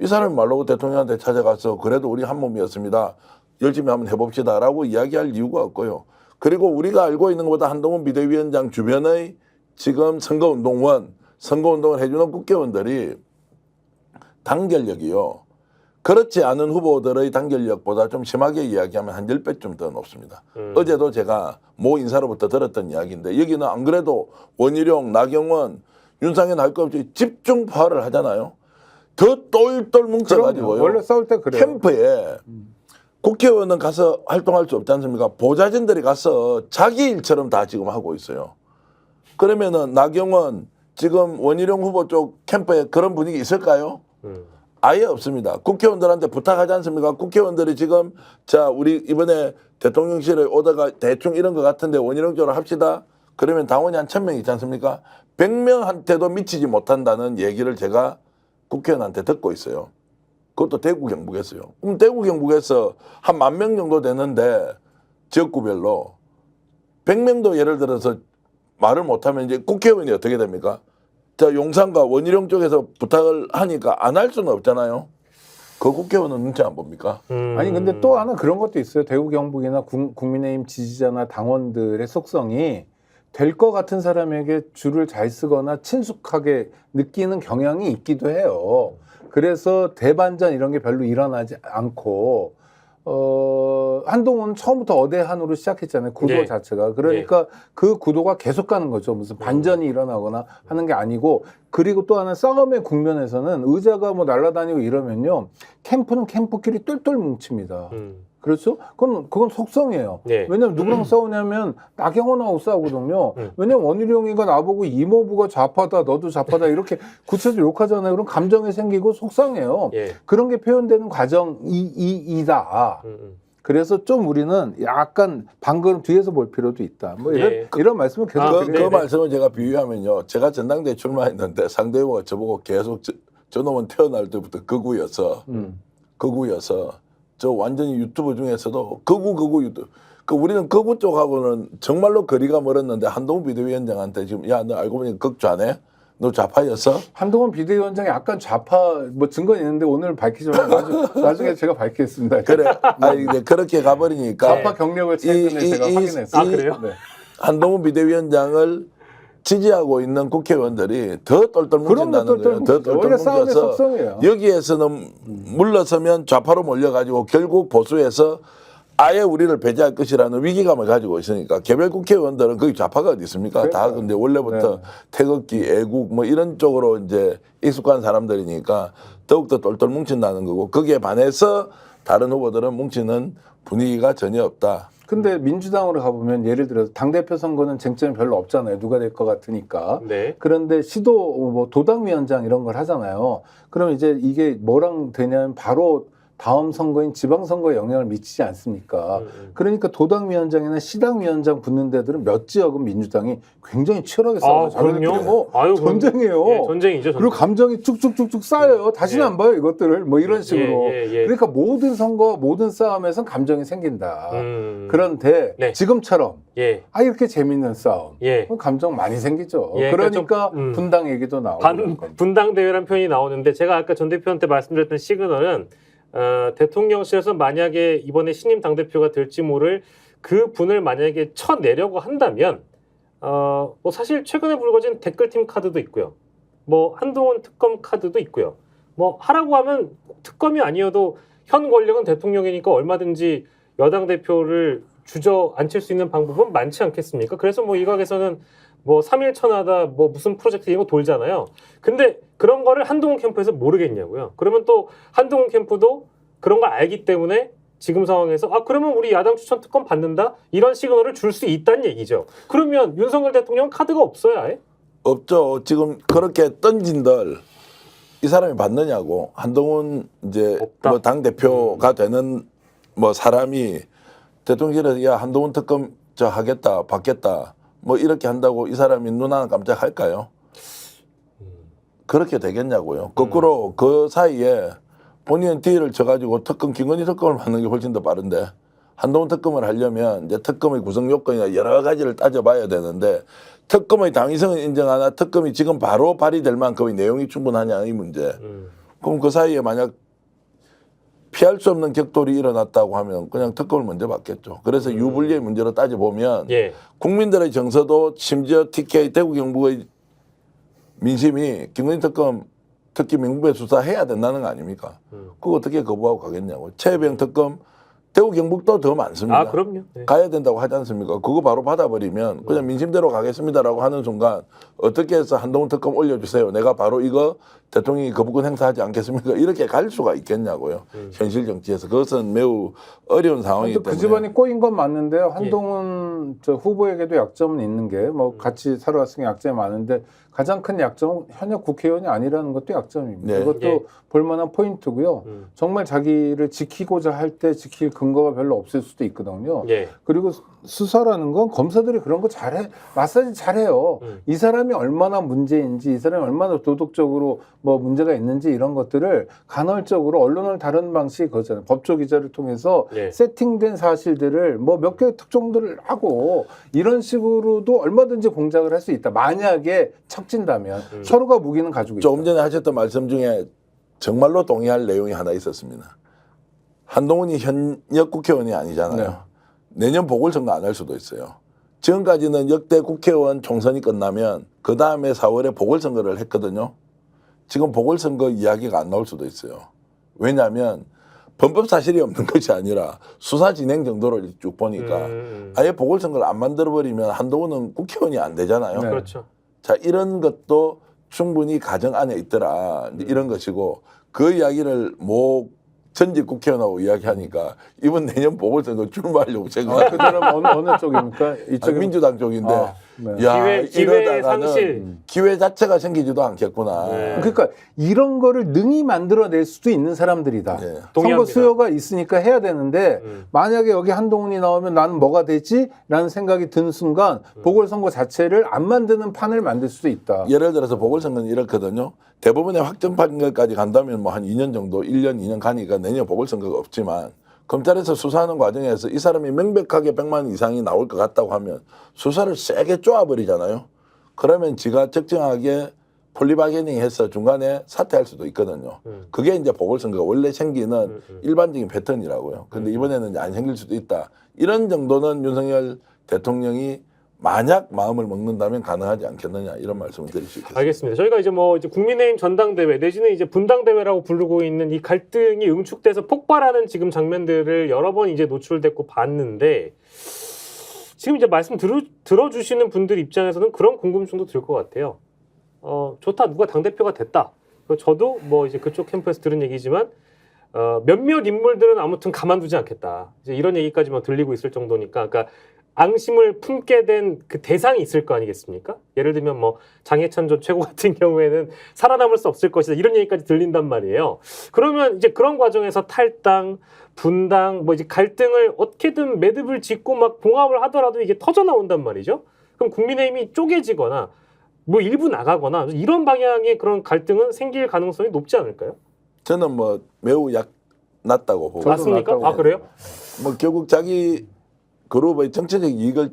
이 사람이 말로 대통령한테 찾아가서 그래도 우리 한 몸이었습니다. 열심히 한번 해봅시다 라고 이야기할 이유가 없고요. 그리고 우리가 알고 있는 것보다 한동훈 비대위원장 주변의 지금 선거운동을 해주는 국회의원들이 단결력이요. 그렇지 않은 후보들의 단결력보다 좀 심하게 이야기하면 한 10배쯤 더 높습니다. 어제도 제가 모 인사로부터 들었던 이야기인데 여기는 안 그래도 원희룡, 나경원, 윤상현 할 것 없이 집중 파를 하잖아요. 더 똘똘 뭉쳐가지고요. 원래 싸울 때 그래요. 캠프에 국회의원은 가서 활동할 수 없지 않습니까? 보좌진들이 가서 자기 일처럼 다 지금 하고 있어요. 그러면은 나경원 지금 원희룡 후보 쪽 캠프에 그런 분위기 있을까요? 아예 없습니다. 국회의원들한테 부탁하지 않습니까? 국회의원들이 지금 우리 이번에 대통령실에 오다가 대충 이런 것 같은데 원희룡 쪽으로 합시다. 그러면 당원이 한 1000명 있지 않습니까? 100명한테도 미치지 못한다는 얘기를 제가 국회의원한테 듣고 있어요. 그것도 대구 경북에서요. 그럼 대구 경북에서 한 10,000명 정도 되는데 지역구별로 100명도 예를 들어서 말을 못하면 이제 국회의원이 어떻게 됩니까? 용산과 원희룡 쪽에서 부탁을 하니까 안 할 수는 없잖아요. 그 국회의원은 눈치 안 봅니까? 아니 근데 또 하나 그런 것도 있어요. 대구 경북이나 국민의힘 지지자나 당원들의 속성이 될 것 같은 사람에게 줄을 잘 쓰거나 친숙하게 느끼는 경향이 있기도 해요. 그래서 대반전 이런 게 별로 일어나지 않고 한동훈은 처음부터 어대한으로 시작했잖아요. 구도 네. 자체가. 그러니까 그 구도가 계속 가는 거죠. 무슨 반전이 일어나거나 하는 게 아니고. 그리고 또 하나 싸움의 국면에서는 의자가 뭐 날아다니고 이러면요. 캠프는 캠프끼리 똘똘 뭉칩니다. 그렇죠? 그건 속성이에요. 네. 왜냐면 누구랑 싸우냐면 나경원하고 싸우거든요. 왜냐면 원희룡이가 나보고 이모부가 좌파다, 너도 좌파다 이렇게 구체적으로 욕하잖아요. 그럼 감정이 생기고 속상해요. 예. 그런 게 표현되는 과정이다. 그래서 좀 우리는 약간 방금 뒤에서 볼 필요도 있다. 뭐 이런 말씀을 계속 그 말씀을 제가 비유하면요. 제가 전당대회 출마했는데 상대 후보가 저보고 계속 저놈은 태어날 때부터 극우여서 저 완전히 유튜브 중에서도 극우 유튜브. 우리는 극우 쪽하고는 정말로 거리가 멀었는데 한동훈 비대위원장한테 지금 야 너 알고 보니 극좌네? 너 좌파였어? 한동훈 비대위원장이 약간 좌파 뭐 증거는 있는데 오늘 밝히지 말고 나중에 제가 밝히겠습니다. 그래. 아니, 이제 그렇게 가버리니까. 좌파 경력을 최근에 제가 확인했어요. 아, 그래요? 네. 한동훈 비대위원장을 지지하고 있는 국회의원들이 더 똘똘 뭉친다는 거예요. 더 똘똘 원래 싸움의 뭉쳐서 속성이에요. 여기에서는 물러서면 좌파로 몰려가지고 결국 보수에서 아예 우리를 배제할 것이라는 위기감을 가지고 있으니까 개별 국회의원들은 거기 좌파가 어디 있습니까? 다 근데 원래부터 태극기, 애국 뭐 이런 쪽으로 이제 익숙한 사람들이니까 더욱더 똘똘 뭉친다는 거고 거기에 반해서 다른 후보들은 뭉치는 분위기가 전혀 없다. 근데 민주당으로 가보면 예를 들어서 당대표 선거는 쟁점이 별로 없잖아요. 누가 될 것 같으니까. 네. 그런데 시도 뭐 도당위원장 이런 걸 하잖아요. 그럼 이제 이게 뭐랑 되냐면 바로 다음 선거인 지방선거에 영향을 미치지 않습니까? 그러니까 도당위원장이나 시당위원장 붙는 데들은 몇 지역은 민주당이 굉장히 치열하게 싸워요. 그럼요. 뭐 아유, 전쟁이에요. 예, 전쟁이죠. 전쟁. 그리고 감정이 쭉쭉쭉쭉 쌓여요. 다시는 안 봐요, 이것들을. 뭐 이런 식으로. 그러니까 모든 선거, 모든 싸움에선 감정이 생긴다. 그런데 네. 지금처럼 예. 이렇게 재밌는 싸움. 예. 감정 많이 생기죠. 예, 그러니까 좀, 분당 얘기도 나오고. 그런 겁니다. 분당대회라는 표현이 나오는데 제가 아까 전 대표한테 말씀드렸던 시그널은 대통령실에서 만약에 이번에 신임 당대표가 될지 모를 그 분을 만약에 쳐내려고 한다면 뭐 사실 최근에 불거진 댓글팀 카드도 있고요. 뭐 한동훈 특검 카드도 있고요. 뭐 하라고 하면 특검이 아니어도 현 권력은 대통령이니까 얼마든지 여당 대표를 주저앉힐 수 있는 방법은 많지 않겠습니까? 그래서 뭐 일각에서는 뭐 3일 천하다 뭐 무슨 프로젝트 이런 거 돌잖아요. 근데 그런 거를 한동훈 캠프에서 모르겠냐고요. 그러면 또 한동훈 캠프도 그런 걸 알기 때문에 지금 상황에서 그러면 우리 야당 추천 특검 받는다? 이런 시그널을 줄 수 있다는 얘기죠. 그러면 윤석열 대통령 카드가 없어요, 아예? 없죠. 지금 그렇게 던진들 이 사람이 받느냐고. 한동훈 이제 뭐 당 대표가 되는 뭐 사람이 대통령실에서 야 한동훈 특검 저 하겠다 받겠다 뭐 이렇게 한다고 이 사람이 눈 하나 깜짝 할까요? 그렇게 되겠냐고요. 거꾸로 그 사이에 본인은 딜을 쳐가지고 특검 김건희 특검을 받는 게 훨씬 더 빠른데 한동훈 특검을 하려면 이제 특검의 구성 요건이나 여러 가지를 따져봐야 되는데 특검의 당위성을 인정하나 특검이 지금 바로 발의될 만큼의 내용이 충분하냐 이 문제. 그럼 그 사이에 만약 피할 수 없는 격돌이 일어났다고 하면 그냥 특검을 먼저 받겠죠. 그래서 유불리의 문제로 따져보면 예. 국민들의 정서도 심지어 TK 대구 경북의 민심이 김건희 특검 특히 명부에 수사해야 된다는 거 아닙니까? 그거 어떻게 거부하고 가겠냐고. 최혜병 특검 대구 경북도 더 많습니다. 그럼요. 네. 가야 된다고 하지 않습니까? 그거 바로 받아버리면 그냥 민심대로 가겠습니다라고 하는 순간 어떻게 해서 한동훈 특검 올려주세요. 내가 바로 이거 대통령이 거부권 행사하지 않겠습니까? 이렇게 갈 수가 있겠냐고요. 현실 정치에서. 그것은 매우 어려운 상황이기 때문에. 그 집안이 꼬인 건 맞는데요. 한동훈 저 후보에게도 약점은 있는 게 뭐 같이 살아왔으니까 약점이 많은데 가장 큰 약점은 현역 국회의원이 아니라는 것도 약점입니다. 네. 그것도 볼만한 포인트고요. 정말 자기를 지키고자 할 때 지킬 근거가 별로 없을 수도 있거든요. 예. 그리고 수사라는 건 검사들이 그런 거 잘해, 마사지 잘해요. 이 사람이 얼마나 문제인지, 이 사람이 얼마나 도덕적으로 뭐 문제가 있는지 이런 것들을 간헐적으로 언론을 다루는 방식이 그거잖아요. 법조 기자를 통해서 예. 세팅된 사실들을 뭐 몇 개 특종들을 하고 이런 식으로도 얼마든지 공작을 할 수 있다. 만약에 척진다면 서로가 무기는 가지고 있다. 조금 전에 하셨던 말씀 중에 정말로 동의할 내용이 하나 있었습니다. 한동훈이 현역 국회의원이 아니잖아요. 네. 내년 보궐선거 안 할 수도 있어요. 지금까지는 역대 국회의원 총선이 끝나면 그 다음에 4월에 보궐선거를 했거든요. 지금 보궐선거 이야기가 안 나올 수도 있어요. 왜냐하면 범법 사실이 없는 것이 아니라 수사 진행 정도를 쭉 보니까 아예 보궐선거를 안 만들어버리면 한동훈은 국회의원이 안 되잖아요. 네. 그렇죠. 자, 이런 것도 충분히 가정 안에 있더라. 이런 것이고 그 이야기를 뭐 전직 국회의원하고 이야기하니까 이번 내년 보궐선거 출마하려고 생각. 그들은 어느 쪽입니까? 이쪽이 민주당 쪽인데. 네. 야, 기회 이러다가는 상실. 기회 자체가 생기지도 않겠구나. 네. 그러니까 이런 거를 능히 만들어낼 수도 있는 사람들이다. 네. 선거 동의합니다. 수요가 있으니까 해야 되는데 만약에 여기 한동훈이 나오면 나는 뭐가 되지? 라는 생각이 드는 순간 보궐선거 자체를 안 만드는 판을 만들 수도 있다. 예를 들어서 보궐선거는 이렇거든요. 대부분의 확정 판결까지 간다면 뭐 한 2년 정도, 1년, 2년 가니까 내년 보궐선거가 없지만 검찰에서 수사하는 과정에서 이 사람이 명백하게 100만 원 이상이 나올 것 같다고 하면 수사를 세게 쪼아버리잖아요. 그러면 지가 적정하게 폴리바게닝해서 중간에 사퇴할 수도 있거든요. 그게 이제 보궐선거가 원래 생기는 일반적인 패턴이라고요. 근데 이번에는 이제 안 생길 수도 있다. 이런 정도는 윤석열 대통령이 만약 마음을 먹는다면 가능하지 않겠느냐 이런 말씀을 드릴 수 있겠습니다. 알겠습니다. 저희가 이제 뭐 이제 국민의힘 전당대회 내지는 이제 분당대회라고 부르고 있는 이 갈등이 응축돼서 폭발하는 지금 장면들을 여러 번 이제 노출됐고 봤는데 지금 이제 말씀 들어주시는 분들 입장에서는 그런 궁금증도 들 것 같아요. 좋다, 누가 당대표가 됐다. 저도 뭐 이제 그쪽 캠프에서 들은 얘기지만 몇몇 인물들은 아무튼 가만두지 않겠다. 이제 이런 얘기까지만 들리고 있을 정도니까, 그러니까 앙심을 품게 된 그 대상이 있을 거 아니겠습니까? 예를 들면 뭐 장해찬 전 최고 같은 경우에는 살아남을 수 없을 것이다. 이런 얘기까지 들린단 말이에요. 그러면 이제 그런 과정에서 탈당, 분당, 뭐 이제 갈등을 어떻게든 매듭을 짓고 막 봉합을 하더라도 이게 터져 나온단 말이죠. 그럼 국민의힘이 쪼개지거나 뭐 일부 나가거나 이런 방향의 그런 갈등은 생길 가능성이 높지 않을까요? 저는 뭐 매우 낮다고 보고. 맞습니까? 아, 그래요? 뭐 결국 자기 그룹의 정치적 이익을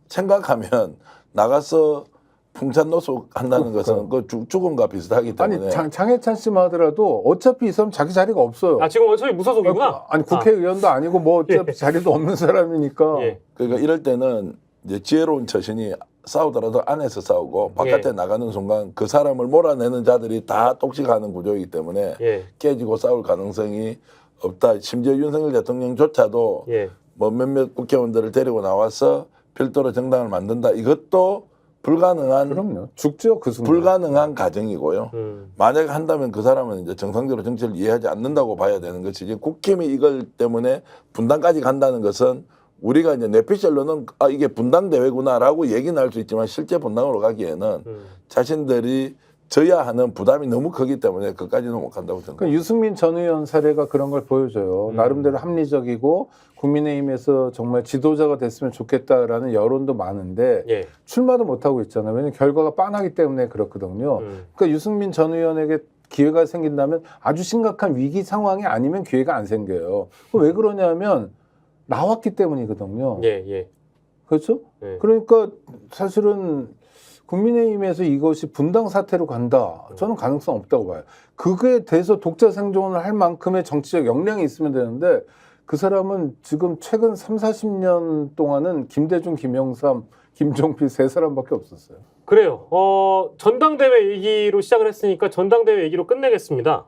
생각하면 나가서 풍찬노숙 한다는 것은 그 죽음과 비슷하기 때문에. 아니 장해찬 씨만 하더라도 어차피 이 사람 자기 자리가 없어요. 아, 지금 어차피 무소속이구나. 아니 국회의원도 아니고 뭐 어차피 자리도 없는 사람이니까. 예. 그러니까 이럴 때는 이제 지혜로운 처신이 싸우더라도 안에서 싸우고 바깥에 나가는 순간 그 사람을 몰아내는 자들이 다 똑식하는 구조이기 때문에 깨지고 싸울 가능성이 없다. 심지어 윤석열 대통령조차도 뭐 몇몇 국회의원들을 데리고 나와서 별도로 정당을 만든다. 이것도 불가능한. 그럼요. 죽죠 그 순간. 불가능한 가정이고요. 만약에 한다면 그 사람은 이제 정상적으로 정치를 이해하지 않는다고 봐야 되는 것이지. 국힘이 이걸 때문에 분당까지 간다는 것은 우리가 이제 내피셜로는 이게 분당 대회구나라고 얘기는 할 수 있지만 실제 분당으로 가기에는 자신들이 져야 하는 부담이 너무 크기 때문에 그까지는 못 간다고 생각합니다. 그러니까 유승민 전 의원 사례가 그런 걸 보여줘요. 나름대로 합리적이고 국민의힘에서 정말 지도자가 됐으면 좋겠다라는 여론도 많은데 출마도 못하고 있잖아요. 왜냐하면 결과가 빤하기 때문에 그렇거든요. 그러니까 유승민 전 의원에게 기회가 생긴다면 아주 심각한 위기 상황이 아니면 기회가 안 생겨요. 왜 그러냐면 나왔기 때문이거든요. 그렇죠? 그러니까 사실은 국민의힘에서 이것이 분당 사태로 간다. 저는 가능성 없다고 봐요. 그거에 대해서 독자 생존을 할 만큼의 정치적 역량이 있으면 되는데 그 사람은 지금 최근 3, 40년 동안은 김대중, 김영삼, 김종필 세 사람밖에 없었어요. 그래요. 전당대회 얘기로 시작을 했으니까 전당대회 얘기로 끝내겠습니다.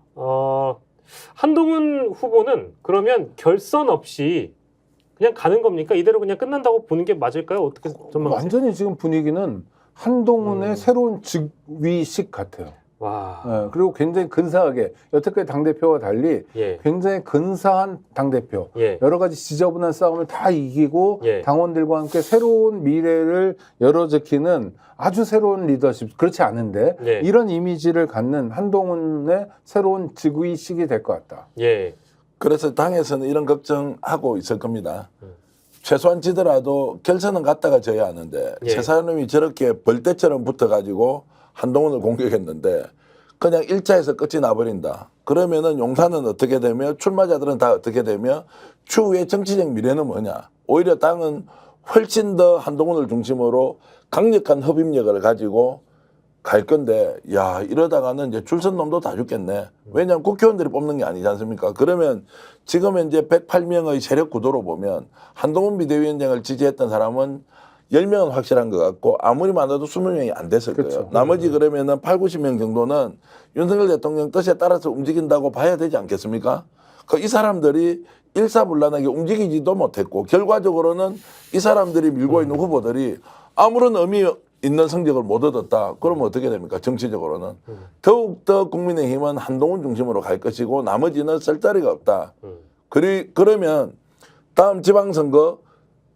한동훈 후보는 그러면 결선 없이 그냥 가는 겁니까? 이대로 그냥 끝난다고 보는 게 맞을까요? 어떻게 전망하세요? 완전히 지금 분위기는 한동훈의 새로운 즉위식 같아요. 와. 그리고 굉장히 근사하게 여태까지 당대표와 달리 굉장히 근사한 당대표. 여러 가지 지저분한 싸움을 다 이기고 당원들과 함께 새로운 미래를 열어제키는 아주 새로운 리더십. 그렇지 않은데 이런 이미지를 갖는 한동훈의 새로운 즉위식이 될 것 같다. 그래서 당에서는 이런 걱정하고 있을 겁니다. 최소한 지더라도 결선은 갔다가 져야 하는데 최사람이 저렇게 벌떼처럼 붙어가지고 한동훈을 공격했는데 그냥 1차에서 끝이 나버린다. 그러면은 용산은 어떻게 되며 출마자들은 다 어떻게 되며 추후의 정치적 미래는 뭐냐. 오히려 당은 훨씬 더 한동훈을 중심으로 강력한 흡입력을 가지고 갈 건데 야 이러다가는 이제 줄선 놈도 다 죽겠네. 왜냐하면 국회의원들이 뽑는 게 아니지 않습니까? 그러면 지금 현재 108명의 세력 구도로 보면 한동훈 비대위원장을 지지했던 사람은 10명은 확실한 것 같고 아무리 많아도 20명이 안 됐을 거예요. 나머지 그러면은 8, 90명 정도는 윤석열 대통령 뜻에 따라서 움직인다고 봐야 되지 않겠습니까? 이 사람들이 일사불란하게 움직이지도 못했고 결과적으로는 이 사람들이 밀고 있는 후보들이 아무런 의미 있는 성적을 못 얻었다. 그러면 어떻게 됩니까? 정치적으로는. 더욱더 국민의힘은 한동훈 중심으로 갈 것이고 나머지는 쓸 자리가 없다. 그러면 다음 지방선거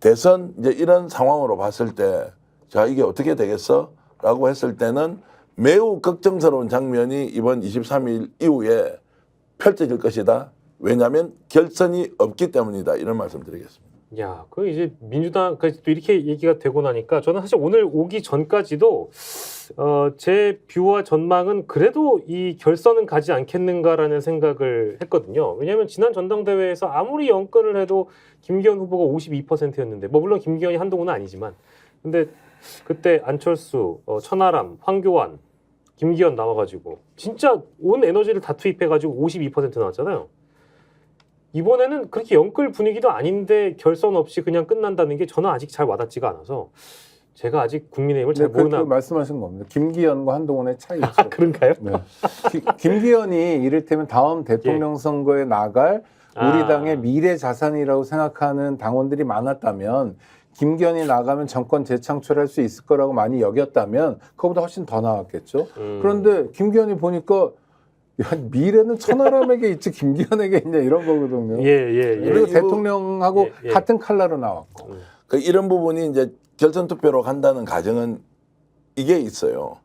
대선 이제 이런 상황으로 봤을 때 자 이게 어떻게 되겠어? 라고 했을 때는 매우 걱정스러운 장면이 이번 23일 이후에 펼쳐질 것이다. 왜냐하면 결선이 없기 때문이다. 이런 말씀 드리겠습니다. 야, 그 이제 민주당까지 또 이렇게 얘기가 되고 나니까 저는 사실 오늘 오기 전까지도 제 뷰와 전망은 그래도 이 결선은 가지 않겠는가라는 생각을 했거든요. 왜냐하면 지난 전당대회에서 아무리 연권을 해도 김기현 후보가 52%였는데 뭐 물론 김기현이 한동훈은 아니지만 근데 그때 안철수, 천하람, 황교안, 김기현 나와가지고 진짜 온 에너지를 다 투입해가지고 52% 나왔잖아요. 이번에는 그렇게 영끌 분위기도 아닌데 결선 없이 그냥 끝난다는 게 저는 아직 잘 와닿지가 않아서 제가 아직 국민의힘을 잘 모르나. 말씀하신 겁니다. 김기현과 한동훈의 차이죠. 아, 그런가요? 네. 김기현이 이를테면 다음 대통령 선거에 나갈 우리 당의 미래 자산이라고 생각하는 당원들이 많았다면 김기현이 나가면 정권 재창출할 수 있을 거라고 많이 여겼다면 그거보다 훨씬 더 나왔겠죠. 그런데 김기현이 보니까 야, 미래는 천하람에게 있지 김기현에게 있냐 이런 거거든요. 그리고 대통령하고 같은 칼라로 나왔고. 그 이런 부분이 이제 결선 투표로 간다는 가정은 이게 있어요.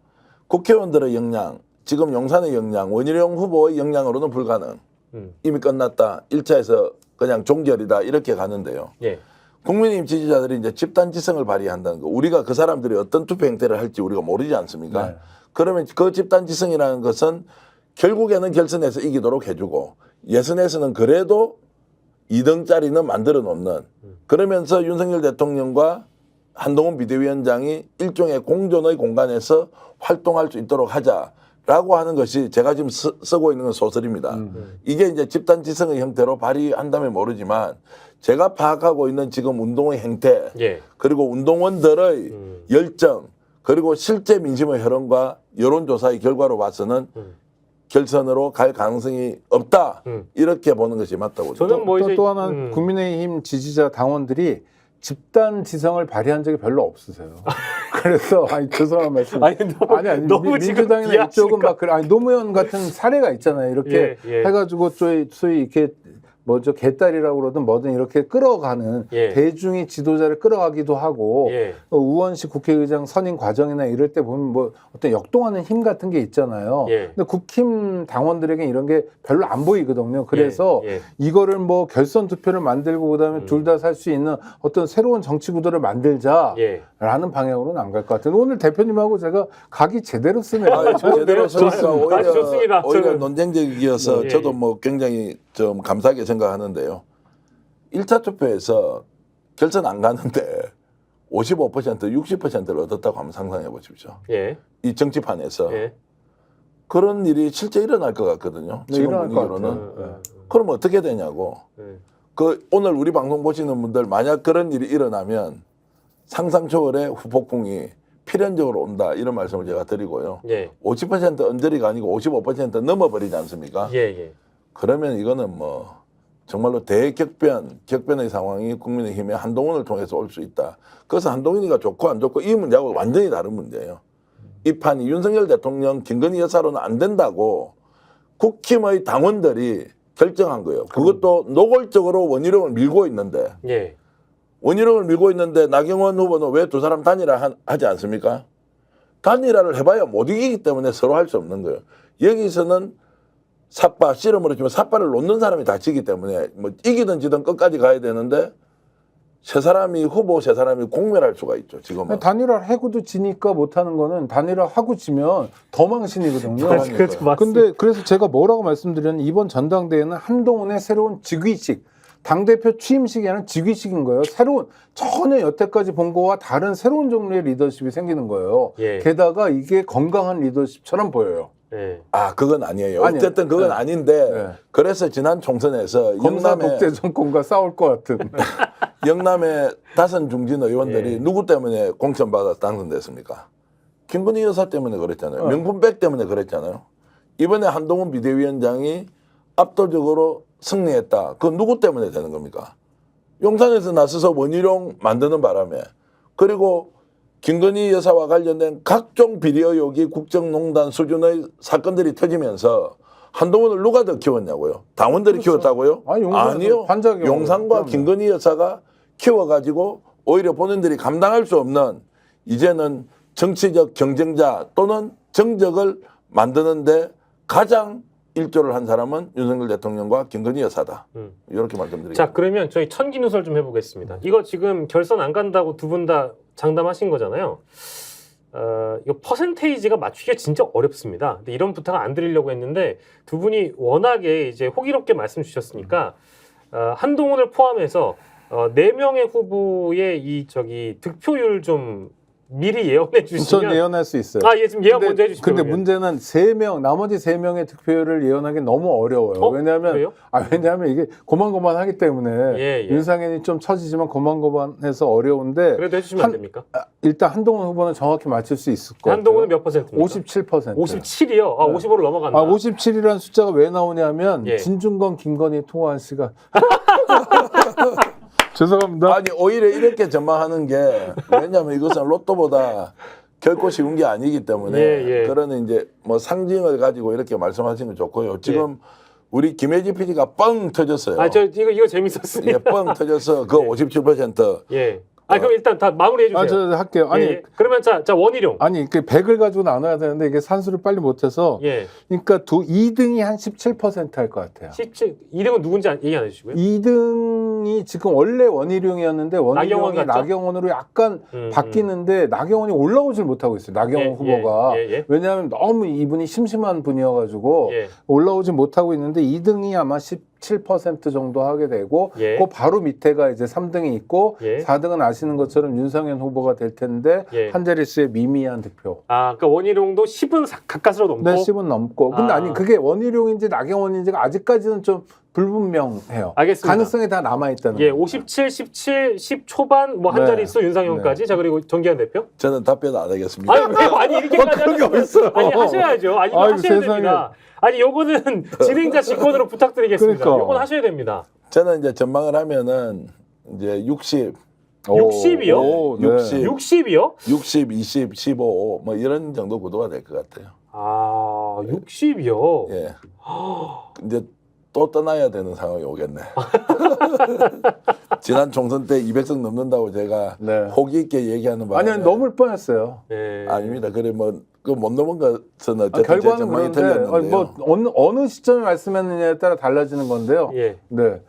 국회의원들의 역량, 지금 용산의 역량, 원희룡 후보의 역량으로는 불가능. 이미 끝났다. 1차에서 그냥 종결이다. 이렇게 가는데요. 국민의힘 지지자들이 이제 집단지성을 발휘한다는 거. 우리가 그 사람들이 어떤 투표 행태를 할지 우리가 모르지 않습니까? 네. 그러면 그 집단지성이라는 것은 결국에는 결선에서 이기도록 해주고 예선에서는 그래도 2등짜리는 만들어 놓는 그러면서 윤석열 대통령과 한동훈 비대위원장이 일종의 공존의 공간에서 활동할 수 있도록 하자라고 하는 것이 제가 지금 쓰고 있는 건 소설입니다. 이게 이제 집단지성의 형태로 발휘한다면 모르지만 제가 파악하고 있는 지금 운동의 행태 그리고 운동원들의 열정 그리고 실제 민심의 흐름과 여론조사의 결과로 봐서는 결선으로 갈 가능성이 없다 이렇게 보는 것이 맞다고 저는 뭐 또 하나 국민의힘 지지자 당원들이 집단 지성을 발휘한 적이 별로 없으세요. 그래서 아니 죄송한 말씀 아니 너무 민주당이나 이쪽은 막 그래 아니 노무현 같은 사례가 있잖아요. 이렇게 해가지고 소위 이렇게 뭐죠 개딸이라고 그러든 뭐든 이렇게 끌어가는 대중이 지도자를 끌어가기도 하고 우원식 국회의장 선임 과정이나 이럴 때 보면 뭐 어떤 역동하는 힘 같은 게 있잖아요. 근데 국힘 당원들에게 이런 게 별로 안 보이거든요. 그래서 이거를 뭐 결선 투표를 만들고 그다음에 둘 다 살 수 있는 어떤 새로운 정치 구도를 만들자라는 방향으로는 안 갈 것 같아요. 오늘 대표님하고 제가 각이 제대로 쓰네요. 제대로 쓰니까 좋습니다. 오히려 논쟁적이어서 저도 뭐 굉장히 좀 감사하게 생각하는데요. 1차 투표에서 결선 안 가는데 55%, 60%를 얻었다고 한번 상상해 보십시오. 이 정치판에서. 그런 일이 실제 일어날 것 같거든요. 지금 분위기로는. 그럼 어떻게 되냐고. 그 오늘 우리 방송 보시는 분들 만약 그런 일이 일어나면 상상 초월의 후폭풍이 필연적으로 온다. 이런 말씀을 제가 드리고요. 50% 언저리가 아니고 55% 넘어버리지 않습니까? 그러면 이거는 뭐 정말로 격변의 상황이 국민의힘의 한동훈을 통해서 올 수 있다. 그래서 한동훈이가 좋고 안 좋고 이 문제하고 완전히 다른 문제예요. 이 판이 윤석열 대통령, 김건희 여사로는 안 된다고 국힘의 당원들이 결정한 거예요. 그것도 노골적으로 원희룡을 밀고 있는데 원희룡을 밀고 있는데 나경원 후보는 왜 두 사람 단일화 하지 않습니까? 단일화를 해봐야 못 이기기 때문에 서로 할 수 없는 거예요. 여기서는 씨름으로 치면 삿발을 놓는 사람이 다치기 때문에 뭐 이기든 지든 끝까지 가야 되는데 세 사람이 공멸할 수가 있죠. 지금은. 단일화를 하고도 지니까 못하는 거는 단일화하고 지면 더 망신이거든요. 근데 그래서 제가 뭐라고 말씀드렸냐면 이번 전당대회는 한동훈의 새로운 직위식 당대표 취임식이 아니라 직위식인 거예요. 새로운 전혀 여태까지 본 거와 다른 새로운 종류의 리더십이 생기는 거예요. 게다가 이게 건강한 리더십처럼 보여요. 그건 아니에요. 어쨌든 그건 아닌데 그래서 지난 총선에서 검사 독재 정권과 싸울 것 같은 영남의 다선 중진 의원들이 누구 때문에 공천받아서 당선됐습니까? 김건희 여사 때문에 그랬잖아요. 명품백 때문에 그랬잖아요. 이번에 한동훈 비대위원장이 압도적으로 승리했다. 그건 누구 때문에 되는 겁니까? 용산에서 나서서 원희룡 만드는 바람에 그리고 김건희 여사와 관련된 각종 비리 의혹이 국정농단 수준의 사건들이 터지면서 한동훈을 누가 더 키웠냐고요? 당원들이 키웠다고요? 아니요. 용산과 김건희 여사가 키워가지고 오히려 본인들이 감당할 수 없는 이제는 정치적 경쟁자 또는 정적을 만드는데 가장 일조를 한 사람은 윤석열 대통령과 김건희 여사다. 이렇게 말씀드리겠습니다. 자, 그러면 저희 천기 누설 좀 해보겠습니다. 이거 지금 결선 안 간다고 두 분 다 장담하신 거잖아요. 이거 퍼센테이지가 맞추기가 진짜 어렵습니다. 근데 이런 부탁을 안 드리려고 했는데 두 분이 워낙에 이제 호기롭게 말씀 주셨으니까 한동훈을 포함해서 4명의 후보의 이 득표율 좀 미리 예언해 주시면 전 예언할 수 있어요. 예, 지금 예언 먼저 해주시죠. 근데 그러면. 문제는 3명, 나머지 3명의 득표율을 예언하기 너무 어려워요. 그래요? 왜냐하면 이게 고만고만하기 때문에 예. 윤상현이 좀 처지지만 고만고만해서 어려운데 그래도 해주시면 안 됩니까? 일단 한동훈 후보는 정확히 맞출 수 있을 것 같아요. 한동훈은 몇 %입니까? 57%. 57이요? 55를 넘어간다. 57이라는 숫자가 왜 나오냐면 예. 진중권, 김건희 통화한 시간. 죄송합니다. 아니 오히려 이렇게 전망하는 게 왜냐하면 이것은 로또보다 결코 쉬운 게 아니기 때문에 예. 그러는 이제 뭐 상징을 가지고 이렇게 말씀하시는 건 좋고요. 지금 우리 김혜지 PD가 뻥 터졌어요. 이거 재밌었어요. 예, 뻥 터져서 그 57%. 예. 그럼 일단 다 마무리해 주세요. 저 할게요. 아니, 예. 그러면 자 원희룡. 아니, 그 100을 가지고 나눠야 되는데 이게 산수를 빨리 못해서. 예. 그러니까 2등이 한 17% 할 것 같아요. 2등은 누군지 얘기 안 해주시고요. 2등이 지금 원래 원희룡이었는데 원희룡이 나경원으로 약간 바뀌는데 나경원이 올라오질 못하고 있어요. 나경원 후보가. 왜냐하면 너무 이분이 심심한 분이어가지고 올라오지 못하고 있는데 2등이 아마 17% 정도 하게 되고 그 바로 밑에가 이제 3등이 있고 4등은 아시는 것처럼 윤상현 후보가 될 텐데 한 자릿수의 미미한 득표. 그러니까 원희룡도 10은 가까스로 넘고. 네, 10은 넘고. 근데 아니 그게 원희룡인지 나경원인지가 아직까지는 좀 불분명해요. 알겠습니다. 가능성이 다 남아 있다는 거예요. 57, 17, 10 초반 뭐 한 자릿수 윤상현까지. 자 그리고 정기현 대표. 저는 답변 안 하겠습니다. 아니 이렇게까지 그런 게 어딨어요. 아니 하셔야죠. 이거 하셔야 됩니다. 아니 요거는 진행자 직권으로 부탁드리겠습니다. 그러니까. 요건 하셔야 됩니다. 저는 이제 전망을 하면은 이제 60, 60이요? 60, 60이요? 60, 20, 15, 뭐 이런 정도 구도가 될 것 같아요. 60이요? 예. 이제 또 떠나야 되는 상황이 오겠네. 지난 총선 때 200석 넘는다고 제가 호기 있게 얘기하는 바람에 아니 넘을 뻔했어요. 아닙니다. 그래 뭐 그 못 넘은 것은 어쨌든 제 결과는 전망이 그런데 틀렸는데요. 뭐 어느 시점에 말씀했느냐에 따라 달라지는 건데요. 네.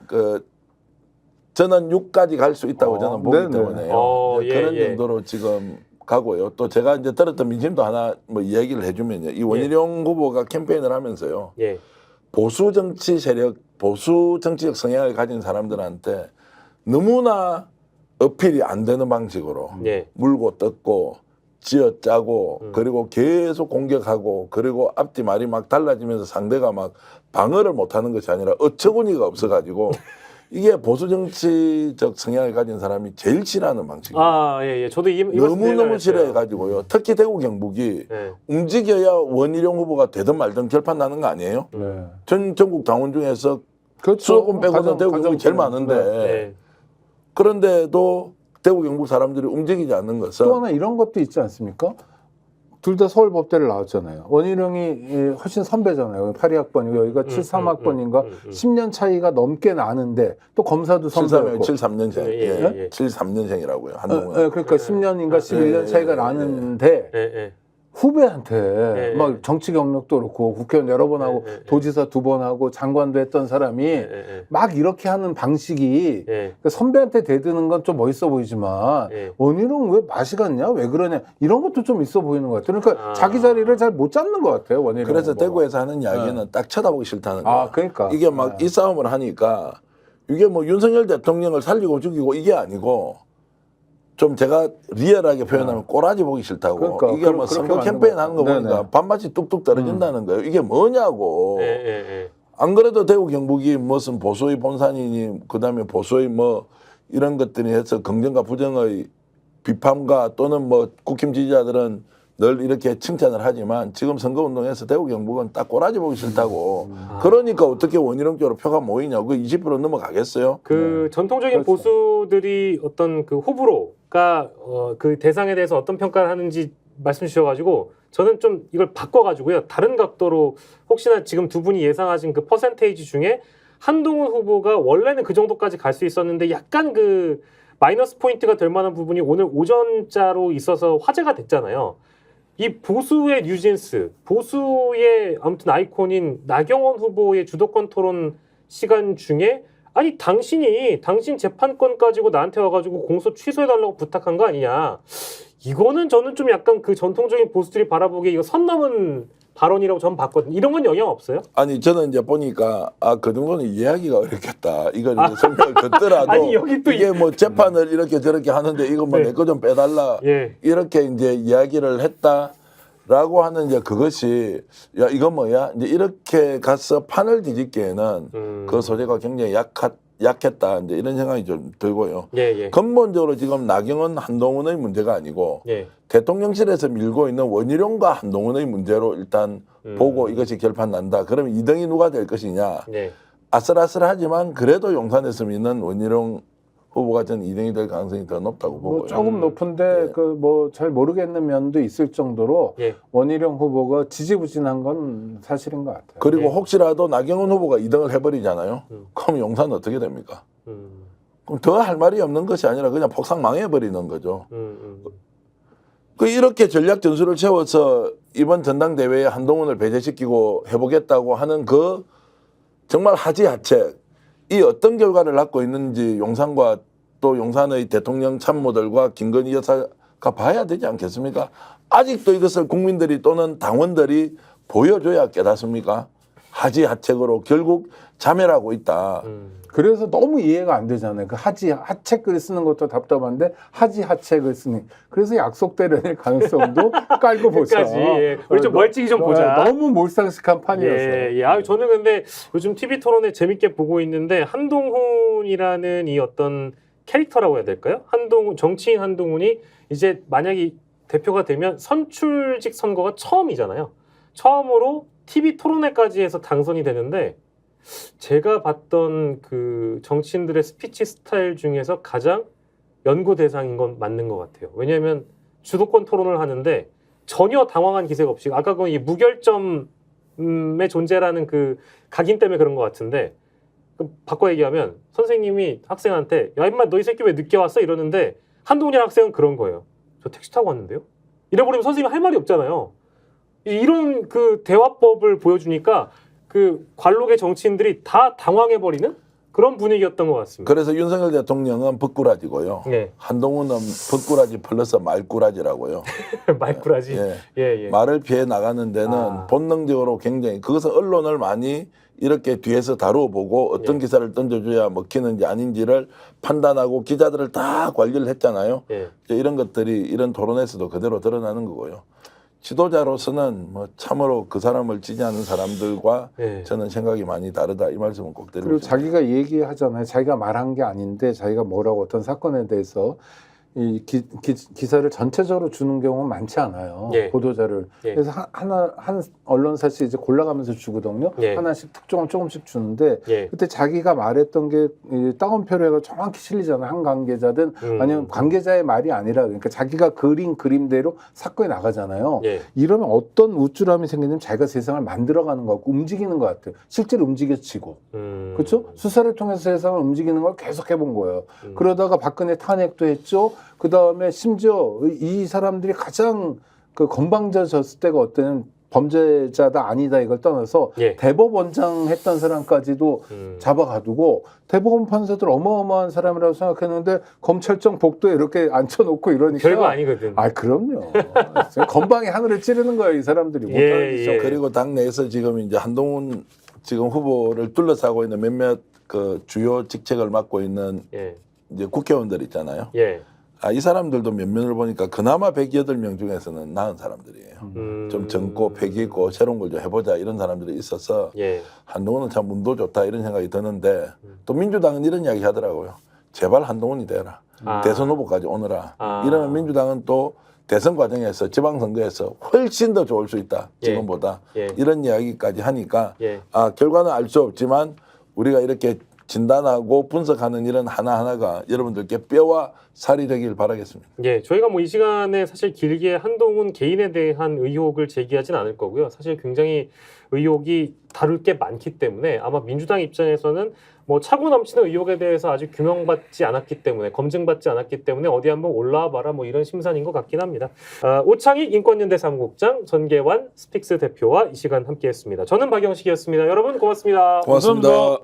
저는 6까지 갈 수 있다고 저는 보기 네네. 때문에요. 그런 정도로 지금 가고요. 또 제가 이제 들었던 민심도 하나 뭐 이야기를 해주면요. 이 원희룡 후보가 캠페인을 하면서요. 보수 정치 세력, 보수 정치적 성향을 가진 사람들한테 너무나 어필이 안 되는 방식으로 물고 뜯고 쥐어짜고 그리고 계속 공격하고 그리고 앞뒤 말이 막 달라지면서 상대가 막 방어를 못하는 것이 아니라 어처구니가 없어가지고 이게 보수 정치적 성향을 가진 사람이 제일 싫어하는 방식이에요. 저도 너무너무 싫어해가지고요. 특히 대구 경북이 움직여야 원희룡 후보가 되든 말든 결판 나는 거 아니에요? 전 전국 당원 중에서 수도권 빼고는 대구 경북이 제일 많은데 그런데도 대구 경북 사람들이 움직이지 않는 것은 또 하나 이런 것도 있지 않습니까? 둘 다 서울법대를 나왔잖아요. 원희룡이 훨씬 선배잖아요. 82학번이고 여기가 73학번인가 10년 차이가 넘게 나는데 또 검사도 선배였고 73년생. 73년생이라고요. 한동훈. 그러니까 10년인가 11년 차이가 나는데 후배한테 막 정치 경력도 그렇고 국회의원 여러 번 하고 도지사 2번 하고 장관도 했던 사람이 막 이렇게 하는 방식이 그러니까 선배한테 대드는 건 좀 멋있어 보이지만 원희룡 왜 맛이 갔냐? 왜 그러냐? 이런 것도 좀 있어 보이는 것 같아요. 그러니까 자기 자리를 잘 못 잡는 것 같아요. 원희룡 그래서 후보가. 대구에서 하는 이야기는 딱 쳐다보기 싫다는 거예요. 그러니까. 이게 막 이 싸움을 하니까 이게 뭐 윤석열 대통령을 살리고 죽이고 이게 아니고 좀 제가 리얼하게 표현하면 꼬라지 보기 싫다고. 그러니까, 이게 뭐 선거 캠페인 하는 거 보니까 반맛이 뚝뚝 떨어진다는 거예요. 이게 뭐냐고. 안 그래도 대구 경북이 무슨 보수의 본산이니 그다음에 보수의 뭐 이런 것들이 해서 긍정과 부정의 비판과 또는 뭐 국힘 지지자들은 늘 이렇게 칭찬을 하지만 지금 선거운동에서 대구 경북은 딱 꼬라지 보기 싫다고. 그러니까 어떻게 원희룡 쪽으로 표가 모이냐고. 20% 넘어가겠어요? 전통적인 보수들이 어떤 그 호불호가 그 대상에 대해서 어떤 평가를 하는지 말씀 주셔가지고 저는 좀 이걸 바꿔가지고요. 다른 각도로 혹시나 지금 두 분이 예상하신 그 퍼센테이지 중에 한동훈 후보가 원래는 그 정도까지 갈 수 있었는데 약간 그 마이너스 포인트가 될 만한 부분이 오늘 오전자로 있어서 화제가 됐잖아요. 이 보수의 뉴진스, 보수의 아무튼 아이콘인 나경원 후보의 주도권 토론 시간 중에 아니 당신 재판권 가지고 나한테 와가지고 공소 취소해달라고 부탁한 거 아니냐. 이거는 저는 좀 약간 그 전통적인 보수들이 바라보기에 이거 선 넘은 발언이라고 전 봤거든요. 이런 건 영향 없어요? 아니 저는 이제 보니까 그 정도는 이해하기가 어렵겠다. 이걸 이제 설명을 듣더라도 아니, 여기 또 이게 뭐 재판을 이렇게 저렇게 하는데 이거 뭐 네. 내 거 좀 빼달라 예. 이렇게 이제 이야기를 했다라고 하는 이제 그것이 야 이건 뭐야 이제 이렇게 가서 판을 뒤집기에는 그 소재가 굉장히 약했다 이제 이런 생각이 좀 들고요. 예. 근본적으로 지금 나경원 한동훈의 문제가 아니고 예. 대통령실에서 밀고 있는 원희룡과 한동훈의 문제로 일단 보고 이것이 결판 난다. 그러면 2등이 누가 될 것이냐. 예. 아슬아슬하지만 그래도 용산에서 믿는 원희룡 후보가 전 2등이 될 가능성이 더 높다고 보고요. 뭐 조금 높은데 그 뭐 잘 모르겠는 면도 있을 정도로 예. 원희룡 후보가 지지부진한 건 사실인 것 같아요. 그리고 예. 혹시라도 나경원 후보가 2등을 해버리잖아요. 그럼 용산은 어떻게 됩니까? 그럼 더 할 말이 없는 것이 아니라 그냥 폭삭 망해버리는 거죠. 그 이렇게 전략 전술을 채워서 이번 전당대회에 한동훈을 배제시키고 해보겠다고 하는 그 정말 하지하책 이 어떤 결과를 낳고 있는지 용산과 또 용산의 대통령 참모들과 김건희 여사가 봐야 되지 않겠습니까? 아직도 이것을 국민들이 또는 당원들이 보여줘야 깨닫습니까? 하지하책으로 결국 자멸하고 있다. 그래서 너무 이해가 안 되잖아요. 그 하책글 쓰는 것도 답답한데 하책을 쓰니 그래서 약속대로 낼 가능성도 깔고 보자. 끝까지. 예. 우리 좀 멀찍이 좀 보자. 너무 몰상식한 판이었어요. 예. 아, 저는 근데 요즘 TV 토론에 재밌게 보고 있는데 한동훈이라는 이 어떤 캐릭터라고 해야 될까요? 정치인 한동훈이 이제 만약에 대표가 되면 선출직 선거가 처음이잖아요. 처음으로 TV 토론회까지 해서 당선이 되는데 제가 봤던 그 정치인들의 스피치 스타일 중에서 가장 연구 대상인 건 맞는 것 같아요. 왜냐하면 주도권 토론을 하는데 전혀 당황한 기색 없이 아까 그 이 무결점의 존재라는 그 각인 때문에 그런 것 같은데 바꿔 얘기하면 선생님이 학생한테 야 임마 너 이 새끼 왜 늦게 왔어? 이러는데 한동훈이라는 학생은 그런 거예요. 저 택시 타고 왔는데요? 이래버리면 선생님이 할 말이 없잖아요. 이런 그 대화법을 보여주니까 그 관록의 정치인들이 다 당황해버리는 그런 분위기였던 것 같습니다. 그래서 윤석열 대통령은 붓꾸라지고요. 네. 한동훈은 붓꾸라지 플러스 말꾸라지라고요. 말꾸라지. 예. 말을 피해 나가는 데는 본능적으로 굉장히 그것은 언론을 많이 이렇게 뒤에서 다루어 보고 어떤 기사를 던져줘야 먹히는지 아닌지를 판단하고 기자들을 다 관리를 했잖아요. 이런 것들이 이런 토론에서도 그대로 드러나는 거고요. 지도자로서는 뭐 참으로 그 사람을 지지하는 사람들과 저는 생각이 많이 다르다 이 말씀은 꼭 드리고 그리고 싶습니다. 자기가 얘기하잖아요. 자기가 말한 게 아닌데 자기가 뭐라고 어떤 사건에 대해서 이 기사를 전체적으로 주는 경우는 많지 않아요. 보도자를. 그래서 한 언론사씩 이제 골라가면서 주거든요. 하나씩 특종을 조금씩 주는데 그때 자기가 말했던 게 따옴표로 해서 정확히 실리잖아요. 한 관계자든 아니면 관계자의 말이 아니라 그러니까 자기가 그린 그림대로 사건이 나가잖아요. 이러면 어떤 우쭐함이 생기냐면 자기가 세상을 만들어가는 것 같고 움직이는 것 같아요. 실제로 움직여지고. 그렇죠? 수사를 통해서 세상을 움직이는 걸 계속 해본 거예요. 그러다가 박근혜 탄핵도 했죠. 그 다음에 심지어 이 사람들이 가장 그 건방져졌을 때가 어때는 범죄자다 아니다 이걸 떠나서 대법원장 했던 사람까지도 잡아가두고 대법원 판사들 어마어마한 사람이라고 생각했는데 검찰청 복도에 이렇게 앉혀놓고 이러니까 별거 아니거든. 아 그럼요. 건방이 하늘을 찌르는 거예요 이 사람들이. 못하는 짓. 그리고 당내에서 지금 이제 한동훈 지금 후보를 둘러싸고 있는 몇몇 그 주요 직책을 맡고 있는 이제 국회의원들 있잖아요. 이 사람들도 면면을 보니까 그나마 108명 중에서는 나은 사람들이에요. 좀 젊고 패기 있고 새로운 걸 좀 해보자 이런 사람들이 있어서 한동훈은 참 운도 좋다 이런 생각이 드는데 또 민주당은 이런 이야기 하더라고요. 제발 한동훈이 되라. 대선 후보까지 오너라. 이러면 민주당은 또 대선 과정에서 지방선거에서 훨씬 더 좋을 수 있다. 지금보다. 이런 이야기까지 하니까 결과는 알 수 없지만 우리가 이렇게 진단하고 분석하는 일은 하나하나가 여러분들께 뼈와 살이 되길 바라겠습니다. 저희가 뭐 이 시간에 사실 길게 한동훈 개인에 대한 의혹을 제기하진 않을 거고요. 사실 굉장히 의혹이 다룰 게 많기 때문에 아마 민주당 입장에서는 뭐 차고 넘치는 의혹에 대해서 아직 규명받지 않았기 때문에 검증받지 않았기 때문에 어디 한번 올라와 봐라 뭐 이런 심산인 것 같긴 합니다. 오창익 인권연대 사무국장, 전계환 스픽스 대표와 이 시간 함께했습니다. 저는 박영식이었습니다. 여러분 고맙습니다. 고맙습니다. 감사합니다.